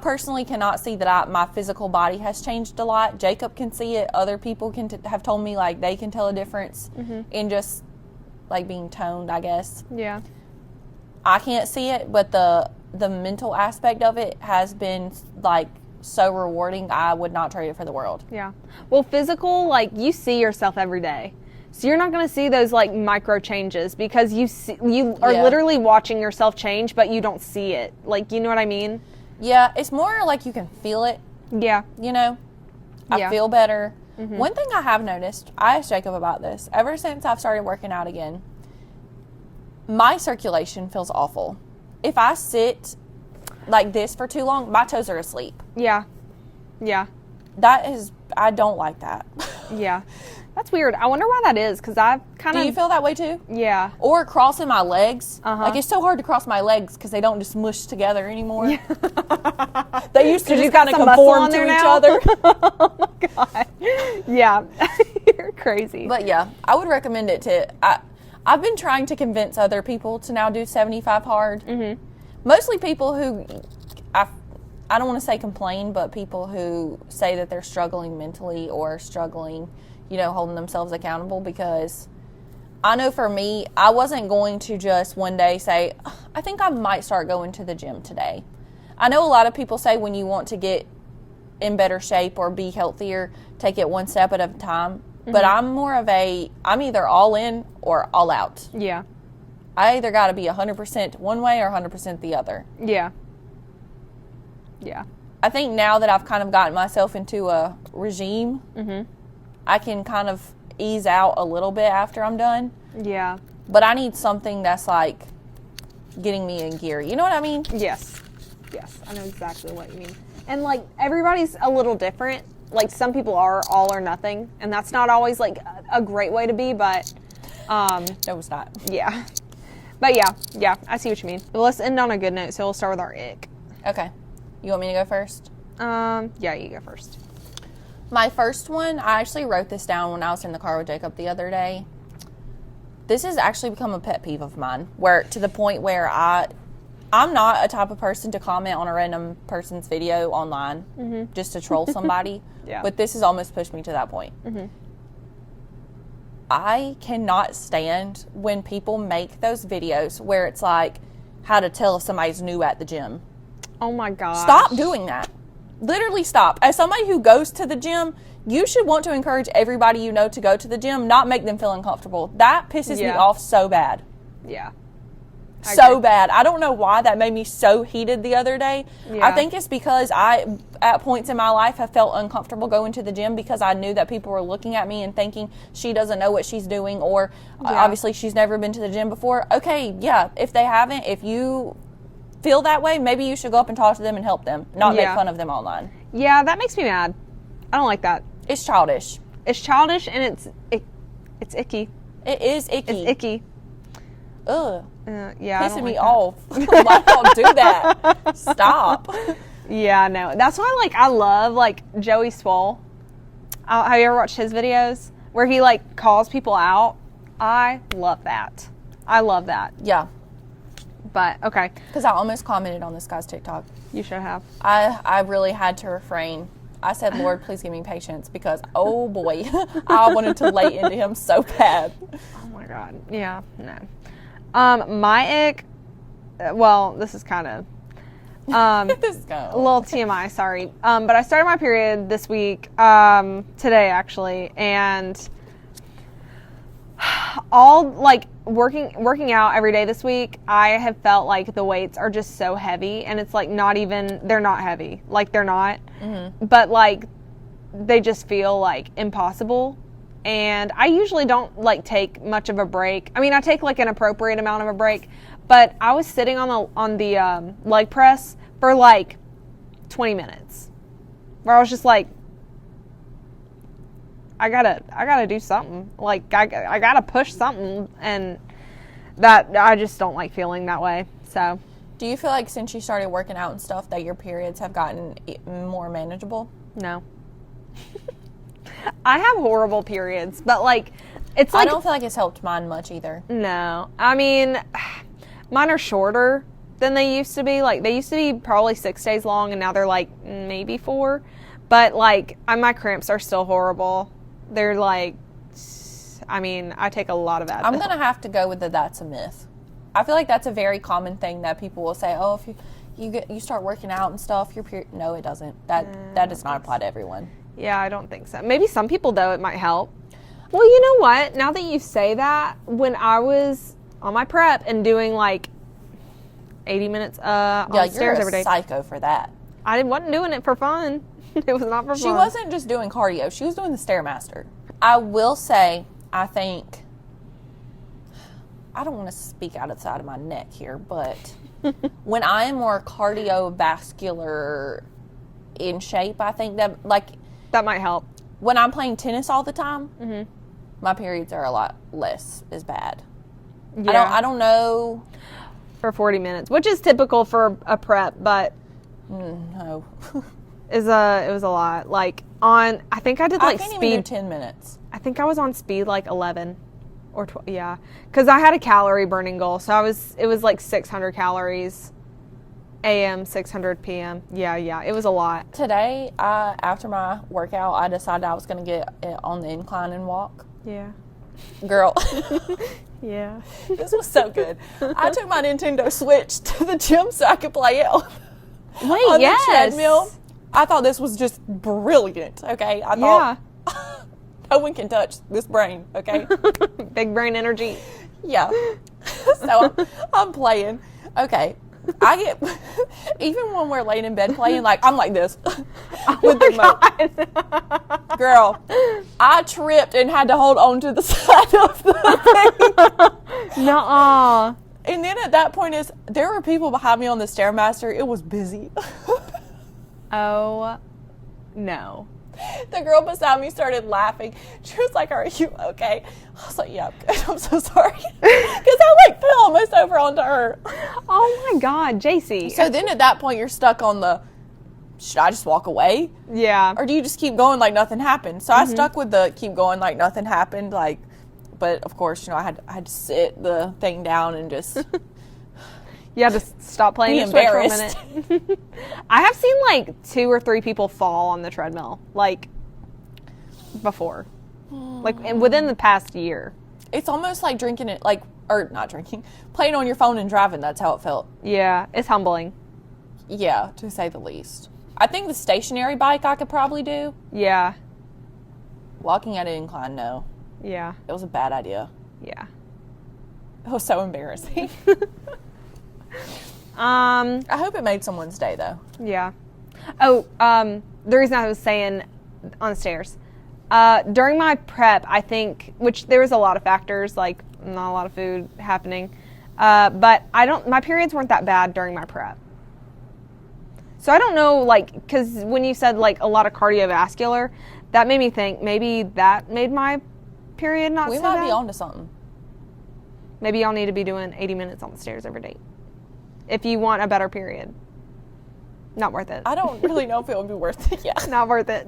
personally cannot see that my physical body has changed a lot. Jacob can see it. Other people can have told me, like, they can tell a difference in just, like, being toned, I guess. Yeah. I can't see it, but the mental aspect of it has been, like, so rewarding. I would not trade it for the world. Yeah. Well, physical, like, you see yourself every day. So you're not going to see those, like, micro changes because you are literally watching yourself change, but you don't see it. Like, you know what I mean? Yeah, it's more like you can feel it. Yeah. You know? I feel better. One thing I have noticed, I asked Jacob about this, ever since I've started working out again, my circulation feels awful. If I sit like this for too long, my toes are asleep. Yeah. Yeah. I don't like that. Yeah. That's weird. I wonder why that is, because I've kind of... Do you feel that way too? Yeah. Or crossing my legs. Like, it's so hard to cross my legs because they don't just mush together anymore. Yeah. They used to just kind of conform to each other. Oh my God. Yeah. You're crazy. But yeah, I would recommend it to... I've been trying to convince other people to now do 75 Hard. Mostly people who... I don't want to say complain, but people who say that they're struggling mentally or struggling... holding themselves accountable, because I know for me, I wasn't going to just one day say, I think I might start going to the gym today. I know a lot of people say when you want to get in better shape or be healthier, take it one step at a time. But I'm more of I'm either all in or all out. Yeah. I either got to be 100% one way or 100% the other. Yeah. Yeah. I think now that I've kind of gotten myself into a regime, I can kind of ease out a little bit after I'm done. Yeah. But I need something that's, like, getting me in gear. You know what I mean? Yes. Yes. I know exactly what you mean. And, like, everybody's a little different. Like, some people are all or nothing. And that's not always, like, a great way to be, but... No, it's not. Yeah. But, yeah, I see what you mean. But let's end on a good note, so we'll start with our ick. Okay. You want me to go first? Yeah, you go first. My first one, I actually wrote this down when I was in the car with Jacob the other day. This has actually become a pet peeve of mine, where to the point where I'm not a type of person to comment on a random person's video online just to troll somebody. Yeah. But this has almost pushed me to that point. I cannot stand when people make those videos where it's like how to tell if somebody's new at the gym. Oh my God. Stop doing that. Literally stop. As somebody who goes to the gym, you should want to encourage everybody you know to go to the gym, not make them feel uncomfortable. That pisses me off so bad. Yeah. So bad. I don't know why that made me so heated the other day. Yeah. I think it's because I, at points in my life, have felt uncomfortable going to the gym because I knew that people were looking at me and thinking she doesn't know what she's doing, or obviously she's never been to the gym before. Okay, yeah, if they haven't, if you feel that way, maybe you should go up and talk to them and help them, not make fun of them online. Yeah, that makes me mad. I don't like that. It's childish. It's childish, and it's icky. It is icky. It's icky. Ugh. Yeah, Pissing me off. Why don't do that? Stop. Yeah, no. That's why, like, I love, like, Joey Swole. Have you ever watched his videos where he, like, calls people out? I love that. I love that. Yeah. But, okay. Because I almost commented on this guy's TikTok. You should have. I really had to refrain. I said, Lord, please give me patience, because, oh boy, I wanted to lay into him so bad. Oh my God. Yeah, no. My ick, well, this is kind of, This is a little TMI, sorry. But I started my period this week, today actually, and all, like, working out every day this week, I have felt like the weights are just so heavy, and it's like they're not heavy, like they're not, but like they just feel like impossible. And I usually don't, like, take much of a break. I mean, I take, like, an appropriate amount of a break, but I was sitting on the leg press for like 20 minutes, where I was just like, I gotta do something. Like, I gotta push something, and that I just don't like feeling that way. So, do you feel like since you started working out and stuff that your periods have gotten more manageable? No. I have horrible periods, but like, it's like I don't feel like it's helped mine much either. no. I mean, mine are shorter than they used to be. Like, they used to be probably 6 days long, and now they're like maybe 4. But like, my cramps are still horrible. They're like, I mean, I take a lot of Advil. I'm gonna have to go with that's a myth. I feel like that's a very common thing that people will say. Oh, if you start working out and stuff, your period. No, it doesn't. That does not apply to everyone. Yeah, I don't think so. Maybe some people though, it might help. Well, you know what? Now that you say that, when I was on my prep and doing like 80 minutes on the stairs every day, Psycho for that. I wasn't doing it for fun. It was not for fun. She wasn't just doing cardio. She was doing the Stairmaster. I will say, I think, I don't want to speak out of the side of my neck here, but when I am more cardiovascular in shape, I think that, like, that might help. When I'm playing tennis all the time, my periods are a lot less as bad. Yeah. I don't know. For 40 minutes, which is typical for a prep, but No. it was a lot. Like, I think I did like I can't speed. even do 10 minutes. I think I was on speed like 11 or 12. Yeah, because I had a calorie burning goal, so it was like 600 calories, a.m., 600 p.m. Yeah, it was a lot. Today, after my workout, I decided I was going to get on the incline and walk. Yeah. Girl, Yeah. this was so good. I took my Nintendo Switch to the gym so I could play it on the treadmill. I thought this was just brilliant, okay? I thought, no one can touch this brain, okay? Big brain energy. Yeah. So I'm playing. Okay. I get, even when we're laying in bed playing, like, I'm like this with the remote. Girl, I tripped and had to hold on to the side of the thing. Nuh-uh. And then at that point there were people behind me on the Stairmaster. It was busy. Oh, no. The girl beside me started laughing. She was like, "Are you okay?" I was like, "Yeah, I'm good. I'm so sorry." Because I like fell almost over onto her. Oh my God, Jasie. So then at that point you're stuck on should I just walk away? Yeah. Or do you just keep going like nothing happened? So I stuck with the keep going like nothing happened, like, but of course, I had to sit the thing down and just You had to stop playing be your Switch for a embarrassed. minute. I have seen like 2 or 3 people fall on the treadmill, like, before. Like, within the past year. It's almost like drinking it, like, or not drinking, playing on your phone and driving. That's how it felt. Yeah, it's humbling. Yeah, to say the least. I think the stationary bike I could probably do. Yeah. Walking at an incline, no. Yeah. It was a bad idea. Yeah. It was so embarrassing. I hope it made someone's day, though. Yeah. Oh, the reason I was saying on the stairs, during my prep, I think, which there was a lot of factors, like not a lot of food happening, but my periods weren't that bad during my prep. So I don't know, like, because when you said like a lot of cardiovascular, that made me think maybe that made my period not so bad. We might be onto something. Maybe y'all need to be doing 80 minutes on the stairs every day if you want a better period. Not worth it. I don't really know if it would be worth it. Yeah. Not worth it.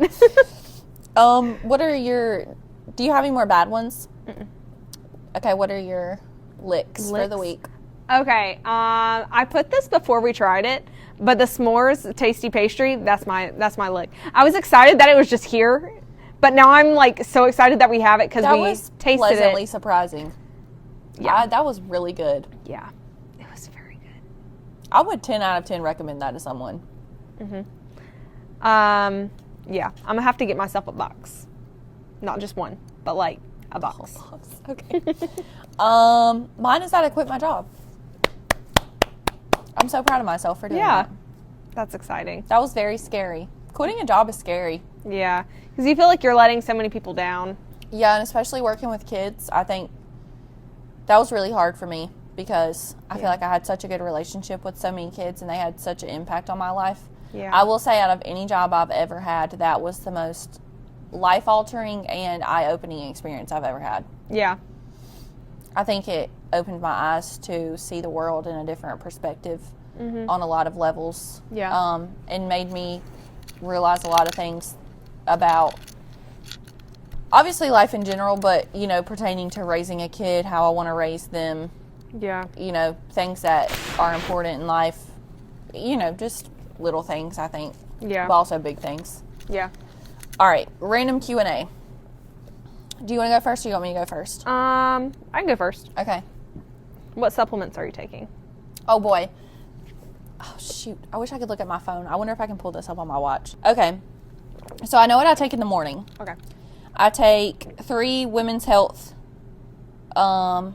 What are do you have any more bad ones? Mm-mm. Okay, what are your licks for the week? Okay, I put this before we tried it, but the s'mores tasty pastry, that's my lick. I was excited that it was just here, but now I'm like so excited that we have it because we tasted pleasantly it. surprising. Yeah, that was really good. Yeah, it was very good. I would 10 out of 10 recommend that to someone. Yeah, I'm gonna have to get myself a box, not just one, but like a box. Okay. Mine is that I quit my job. I'm so proud of myself for doing that. That's exciting. That was very scary. Quitting a job is scary. Yeah, because you feel like you're letting so many people down. Yeah, and especially working with kids, I think that was really hard for me because I feel like I had such a good relationship with so many kids and they had such an impact on my life. Yeah. I will say out of any job I've ever had, that was the most life-altering and eye-opening experience I've ever had. Yeah. I think it opened my eyes to see the world in a different perspective on a lot of levels. Yeah. And made me realize a lot of things about obviously life in general, but, you know, pertaining to raising a kid, how I want to raise them, Yeah. you know, things that are important in life, you know, just little things, I think. Yeah. But also big things. Yeah. All right, random Q&A. Do you want to go first or you want me to go first? I can go first. Okay. What supplements are you taking? Oh, boy. Oh, shoot. I wish I could look at my phone. I wonder if I can pull this up on my watch. Okay. So I know what I take in the morning. Okay. I take 3 Women's Health. I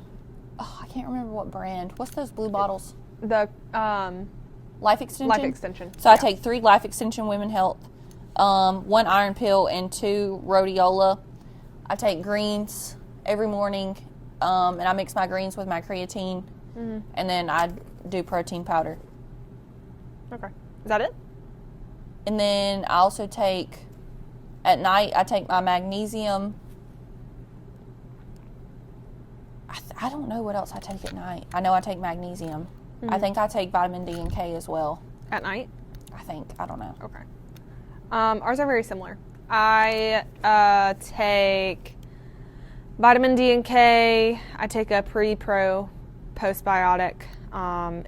can't remember what brand. What's those blue bottles? The Life Extension? Life Extension. So I take 3 Life Extension Women Health, 1 iron pill, and 2 rhodiola. I take greens every morning, and I mix my greens with my creatine, and then I do protein powder. Okay. Is that it? And then I also take, at night, I take my magnesium. I don't know what else I take at night. I know I take magnesium. I think I take vitamin D and K as well. At night? I think. I don't know. Okay. Ours are very similar. I take vitamin D and K. I take a pre-pro postbiotic.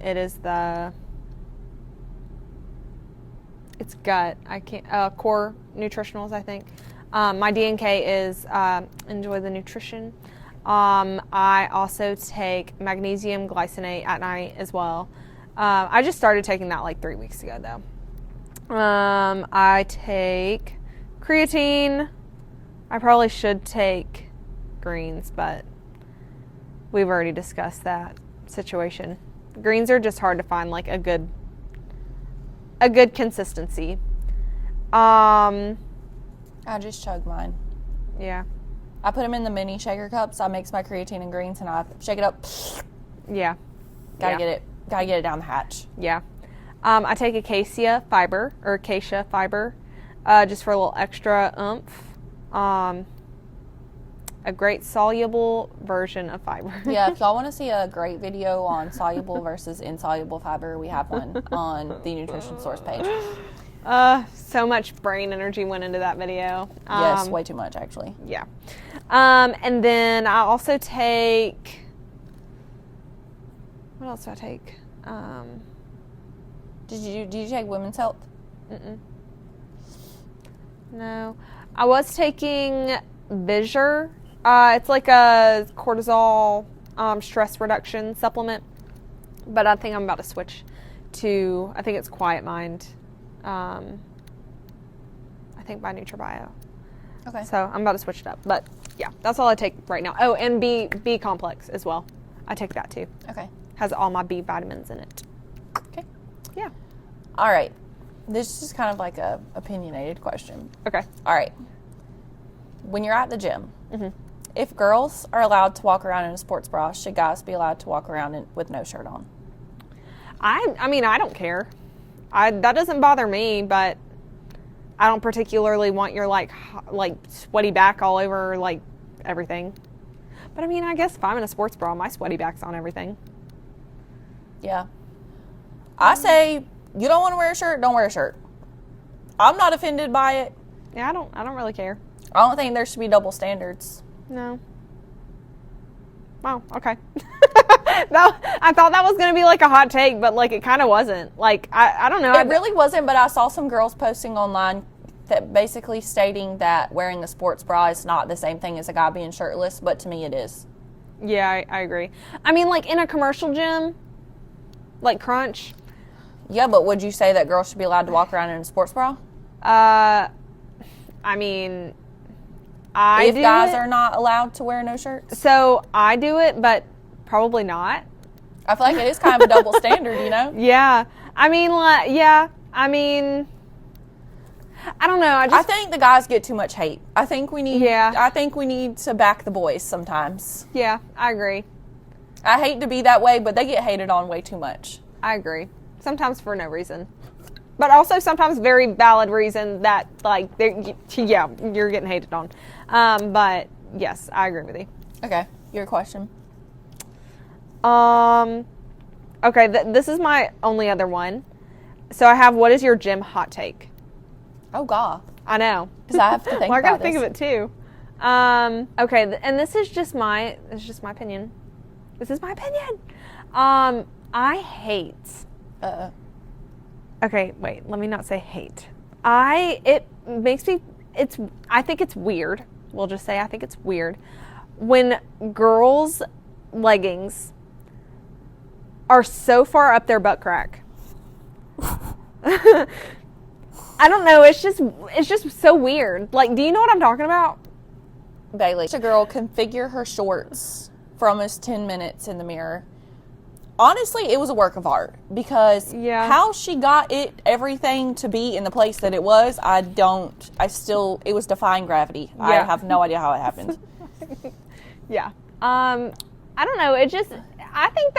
It is it's gut. I can't, core nutritionals, I think. My D and K is enjoy the nutrition. I also take magnesium glycinate at night as well. I just started taking that like 3 weeks ago though. I take creatine. I probably should take greens, but we've already discussed that situation. Greens are just hard to find like a good consistency. I just chug mine. Yeah. I put them in the mini shaker cups. I mix my creatine and greens, and I shake it up. Yeah. Gotta get it down the hatch. Yeah. I take acacia fiber, just for a little extra oomph. A great soluble version of fiber. Yeah, if y'all want to see a great video on soluble versus insoluble fiber, we have one on the Nutrition Source page. So much brain energy went into that video. Yes, way too much, actually. Yeah. And then I also take, what else do I take? Did you take Women's Health? No. I was taking Visure. It's like a cortisol stress reduction supplement, but I think I'm about to switch to, I think it's Quiet Mind. I think by NutriBio. Okay. So I'm about to switch it up, but yeah, that's all I take right now. Oh, and B complex as well. I take that too. Okay. Has all my B vitamins in it. Okay. Yeah. All right. This is kind of like a opinionated question. Okay. All right. When you're at the gym, if girls are allowed to walk around in a sports bra, should guys be allowed to walk around with no shirt on? I mean, I don't care. That doesn't bother me, but I don't particularly want your like sweaty back all over like everything. But I mean, I guess if I'm in a sports bra, my sweaty back's on everything. Yeah. I say you don't want to wear a shirt, don't wear a shirt. I'm not offended by it. Yeah, I don't really care. I don't think there should be double standards. No. Wow, okay. I thought that was going to be like a hot take, but like it kind of wasn't. Like, I don't know. It really wasn't, but I saw some girls posting online that basically stating that wearing a sports bra is not the same thing as a guy being shirtless, but to me it is. Yeah, I agree. I mean, like in a commercial gym, like Crunch. Yeah, but would you say that girls should be allowed to walk around in a sports bra? I mean, if guys are not allowed to wear no shirts? So I do it, but probably not. I feel like it is kind of a double standard, you know? Yeah. I mean, I don't know. I think the guys get too much hate. I think we need to back the boys sometimes. Yeah, I agree. I hate to be that way, but they get hated on way too much. I agree. Sometimes for no reason. But also sometimes very valid reason that, like, you're getting hated on. But, yes, I agree with you. Okay, your question. Okay, this is my only other one. So I have, what is your gym hot take? Oh, God. I know. Because I have to think I about gotta think of it, too. Okay, and this is just my opinion. This is my opinion. I hate. Okay, wait. Let me not say hate. It makes me. I think it's weird. We'll just say I think it's weird when girls' leggings are so far up their butt crack. I don't know. It's just so weird. Like, do you know what I'm talking about? Bailey, a girl configure her shorts for almost 10 minutes in the mirror. Honestly, it was a work of art because how she got everything to be in the place that it was, it was defying gravity. Yeah. I have no idea how it happened. Yeah. I don't know. I think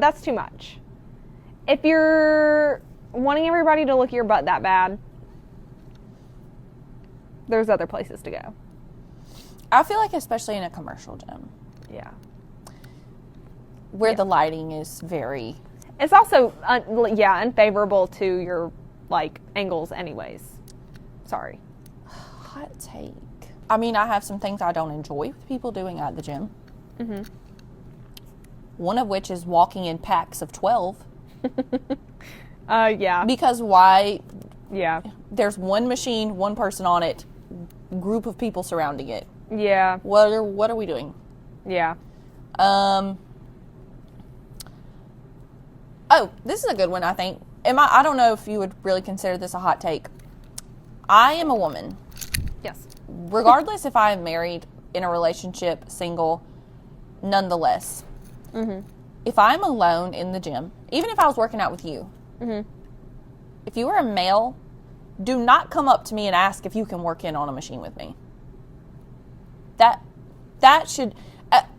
that's too much. If you're wanting everybody to look at your butt that bad, there's other places to go. I feel like especially in a commercial gym. Yeah. Where the lighting is very... It's also, unfavorable to your, angles anyways. Sorry. Hot take. I mean, I have some things I don't enjoy with people doing at the gym. Mm-hmm. One of which is walking in packs of 12. Yeah. Because why? Yeah. There's one machine, one person on it, group of people surrounding it. Yeah. What are we doing? Yeah. Oh, this is a good one, I think. I don't know if you would really consider this a hot take. I am a woman. Yes. Regardless if I am married, in a relationship, single, nonetheless. Mm-hmm. If I'm alone in the gym, even if I was working out with you, mm-hmm. if you are a male, do not come up to me and ask if you can work in on a machine with me. That should...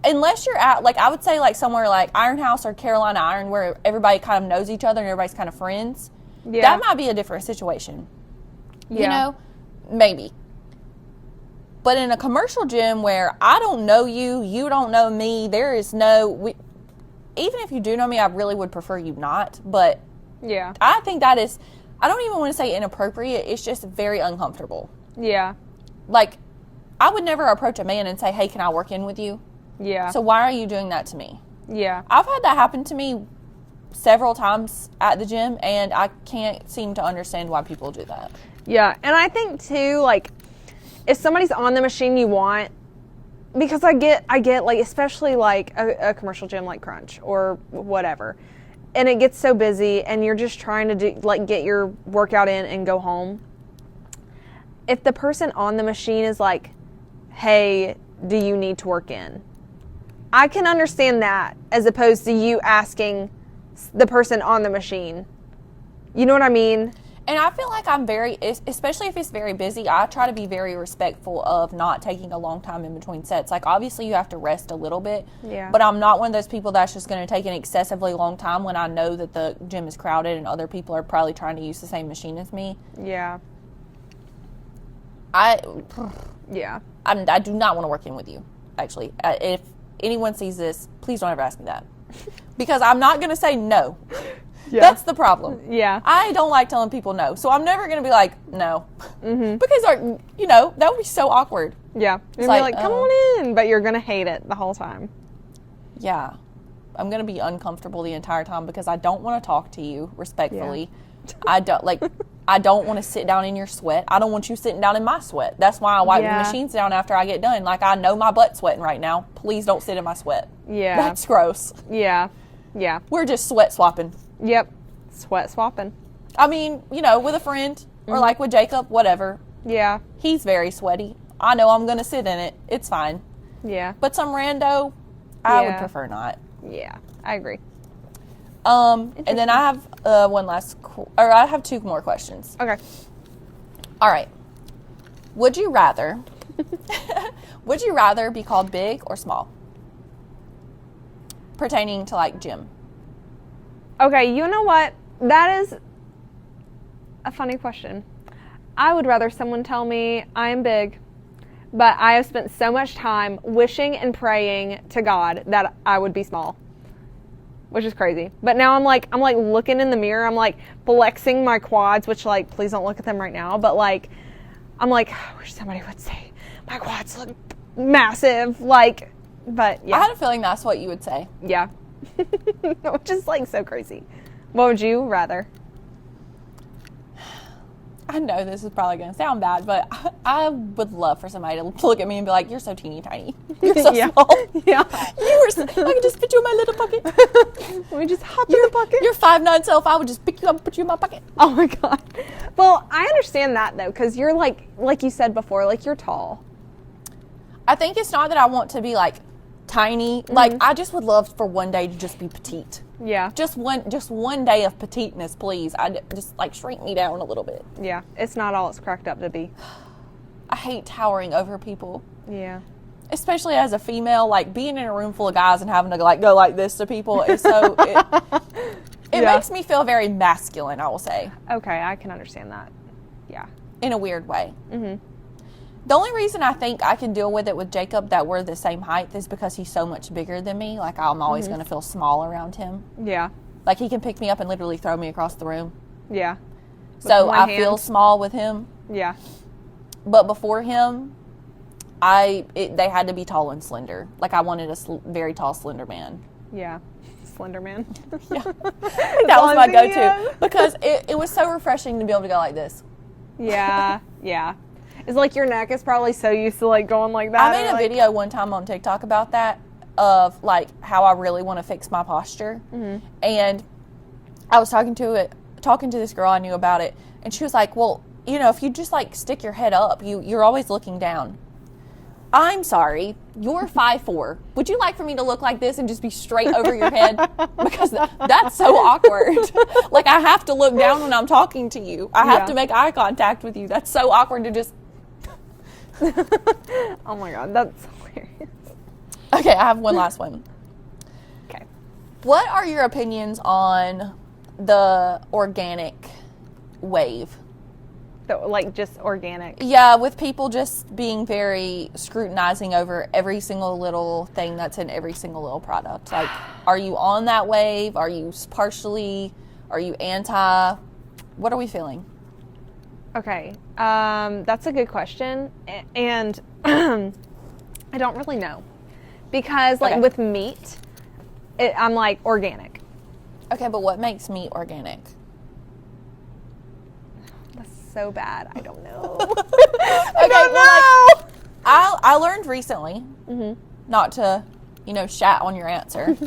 unless you're at, I would say, somewhere like Iron House or Carolina Iron where everybody kind of knows each other and everybody's kind of friends, that might be a different situation. Yeah. You know? Maybe. But in a commercial gym where I don't know you, you don't know me, there is no... even if you do know me, I really would prefer you not. But yeah, I think that is... I don't even want to say inappropriate. It's just very uncomfortable. Yeah. I would never approach a man and say, hey, can I work in with you? Yeah. So why are you doing that to me? Yeah. I've had that happen to me several times at the gym, and I can't seem to understand why people do that. Yeah, and I think, too, if somebody's on the machine you want, because I get especially, a commercial gym like Crunch or whatever, and it gets so busy, and you're just trying to get your workout in and go home. If the person on the machine is like, hey, do you need to work in? I can understand that as opposed to you asking the person on the machine. You know what I mean? And I feel like I'm very, especially if it's very busy, I try to be very respectful of not taking a long time in between sets. Obviously you have to rest a little bit. Yeah. But I'm not one of those people that's just going to take an excessively long time when I know that the gym is crowded and other people are probably trying to use the same machine as me. Yeah. I do not want to work in with you, actually. If anyone sees this, please don't ever ask me that. Because I'm not going to say no. Yeah. That's the problem. Yeah. I don't like telling people no. So I'm never going to be like, no. Mm-hmm. Because, that would be so awkward. Yeah. You're going to be like, come on in. But you're going to hate it the whole time. Yeah. I'm going to be uncomfortable the entire time because I don't want to talk to you respectfully. Yeah. I don't want to sit down in your sweat. I don't want you sitting down in my sweat. That's why I wipe the machines down after I get done. I know my butt's sweating right now. Please don't sit in my sweat. Yeah. That's gross. Yeah. Yeah. We're just sweat swapping. Yep. Sweat swapping. I mean, with a friend or with Jacob, whatever. Yeah. He's very sweaty. I know I'm going to sit in it. It's fine. Yeah. But some rando, I would prefer not. Yeah. I agree. And then I have I have two more questions. Okay. All right. Would you rather be called big or small? Pertaining to gym. Okay, you know what? That is a funny question. I would rather someone tell me I am big, but I have spent so much time wishing and praying to God that I would be small. Which is crazy. But now I'm looking in the mirror, I'm flexing my quads, which please don't look at them right now, but I'm I wish somebody would say my quads look massive. Like, but I yeah. had a feeling that's what you would say. Yeah. Which is like so crazy. What would you rather? I know this is probably going to sound bad, but I would love for somebody to look at me and be like, you're so teeny tiny. You're so Yeah. small. Yeah. I can just fit you in my little pocket. Let me just hop in the pocket. Your 5'9" self, I would just pick you up and put you in my pocket. Oh my God. Well, I understand that though, because you're like you said before, like you're tall. I think it's not that I want to be like tiny. Like, I just would love for one day to just be petite. Yeah. Just one day of petiteness, please. Just like shrink me down a little bit. Yeah. It's not all it's cracked up to be. I hate towering over people, Yeah. especially as a female. Like being in a room full of guys and having to like go like this to people is so. It Yeah. makes me feel very masculine. I will say, Okay, I can understand that. Yeah. in a weird way. Mm-hmm. The only reason I think I can deal with it with Jacob that we're the same height is because he's so much bigger than me. Like, I'm always going to feel small around him. Yeah. Like, he can pick me up and literally throw me across the room. Yeah. So one I hand. feel small with him. Yeah. But before him, they had to be tall and slender. Like, I wanted a very tall, slender man. Yeah. Slender Man. Yeah. That was my go-to. Yeah. Because it was so refreshing to be able to go like this. Yeah. Yeah. It's like your neck is probably so used to like going like that. I made a video one time on TikTok about that, of like how I really want to fix my posture. Mm-hmm. And I was talking to this girl I knew about it, and she was like, well, you know, if you just like stick your head up, you're always looking down. I'm sorry, you're 5'4". Would you like for me to look like this and just be straight over your head? Because that's so awkward. Like, I have to look down when I'm talking to you. I have to make eye contact with you. That's so awkward to just... Oh my God, that's hilarious. Okay, I have one last one. Okay. What are your opinions on the organic wave? Like just organic. Yeah, with people just being very scrutinizing over every single little thing that's in every single little product. Like, are you on that wave? Are you partially? Are you anti? What are we feeling? Okay, that's a good question, and I don't really know, because like with meat, I'm like organic. Okay, but what makes meat organic? That's so bad. I don't know. I learned recently, not to, shat on your answer,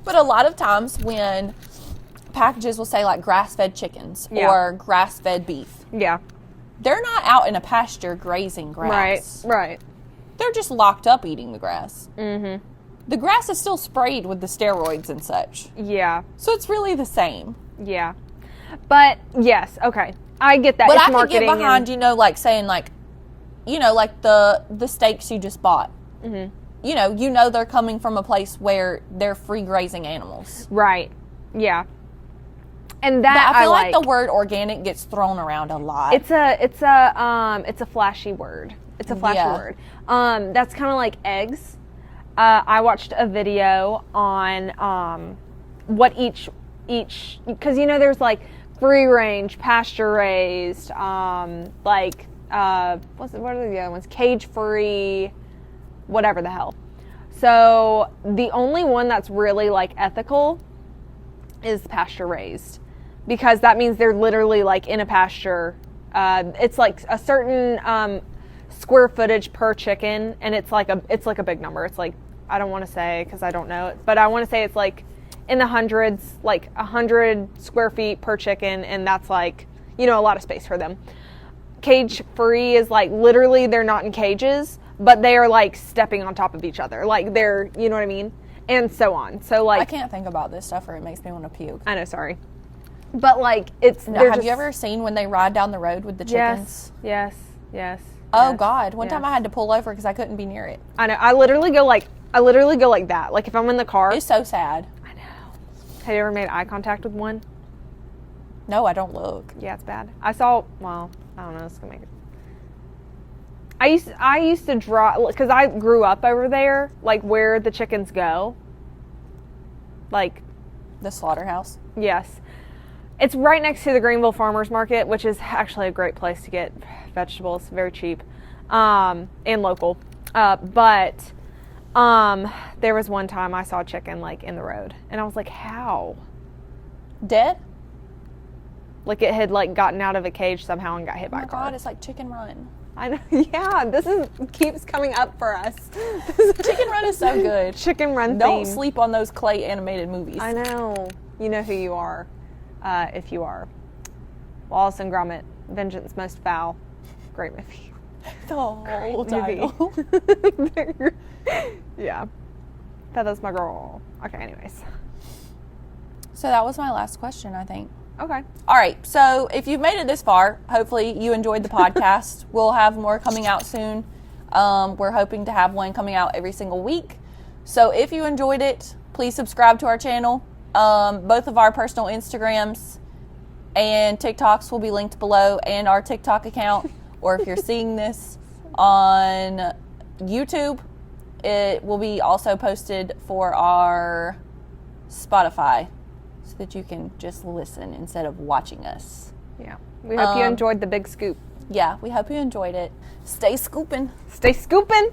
but a lot of times when packages will say like grass-fed chickens or grass-fed beef. Yeah. They're not out in a pasture grazing grass. Right. They're just locked up eating the grass. Mm-hmm. The grass is still sprayed with the steroids and such. Yeah. So it's really the same. Yeah. But yes, okay. I get that. But it's I could get behind, and... like saying like, like the steaks you just bought. Mm-hmm. They're coming from a place where they're free grazing animals. Right. Yeah. And that but I feel like the word organic gets thrown around a lot. It's a flashy word. It's a flashy word. That's kind of like eggs. I watched a video on what each because there's like free range, pasture raised, what are the other ones? Cage free, whatever the hell. So the only one that's really like ethical is pasture raised. Because that means they're literally like in a pasture. It's like a certain square footage per chicken, and it's like a big number. It's like, I don't want to say because I don't know it, but I want to say it's like in the hundreds, like 100 square feet per chicken, and that's like a lot of space for them. Cage free is like literally they're not in cages, but they are like stepping on top of each other, like they're, you know what I mean, and so on. So like I can't think about this stuff or it makes me want to puke. I know, sorry. But like it's have you ever seen when they ride down the road with the chickens? Yes. Oh God! One time I had to pull over because I couldn't be near it. I know. I literally go like that. Like if I'm in the car. It's so sad. I know. Have you ever made eye contact with one? No, I don't look. Yeah, it's bad. I don't know. It's gonna make it. I used to draw because I grew up over there, like where the chickens go. Like the slaughterhouse. Yes. It's right next to the Greenville Farmers Market, which is actually a great place to get vegetables, very cheap, and local. But there was one time I saw a chicken like in the road, and I was like, how? Dead? Like it had like gotten out of a cage somehow and got hit by a car. Oh my God, it's like Chicken Run. I know. Yeah, this keeps coming up for us. Chicken Run is so good. Chicken Run Don't theme. sleep on those Clay animated movies. I know. You know who you are, if you are. Wallace and Gromit, Vengeance Most Foul. Great movie. The whole Movie. title. Yeah. That's my girl. Okay, anyways. So that was my last question, I think. Okay. All right. So if you've made it this far, hopefully you enjoyed the podcast. We'll have more coming out soon. We're hoping to have one coming out every single week. So if you enjoyed it, please subscribe to our channel. Both of our personal Instagrams and TikToks will be linked below, and our TikTok account. Or if you're seeing this on YouTube, it will be also posted for our Spotify, so that you can just listen instead of watching us. Yeah. We hope you enjoyed the big scoop. Yeah, we hope you enjoyed it. Stay scooping. Stay scooping.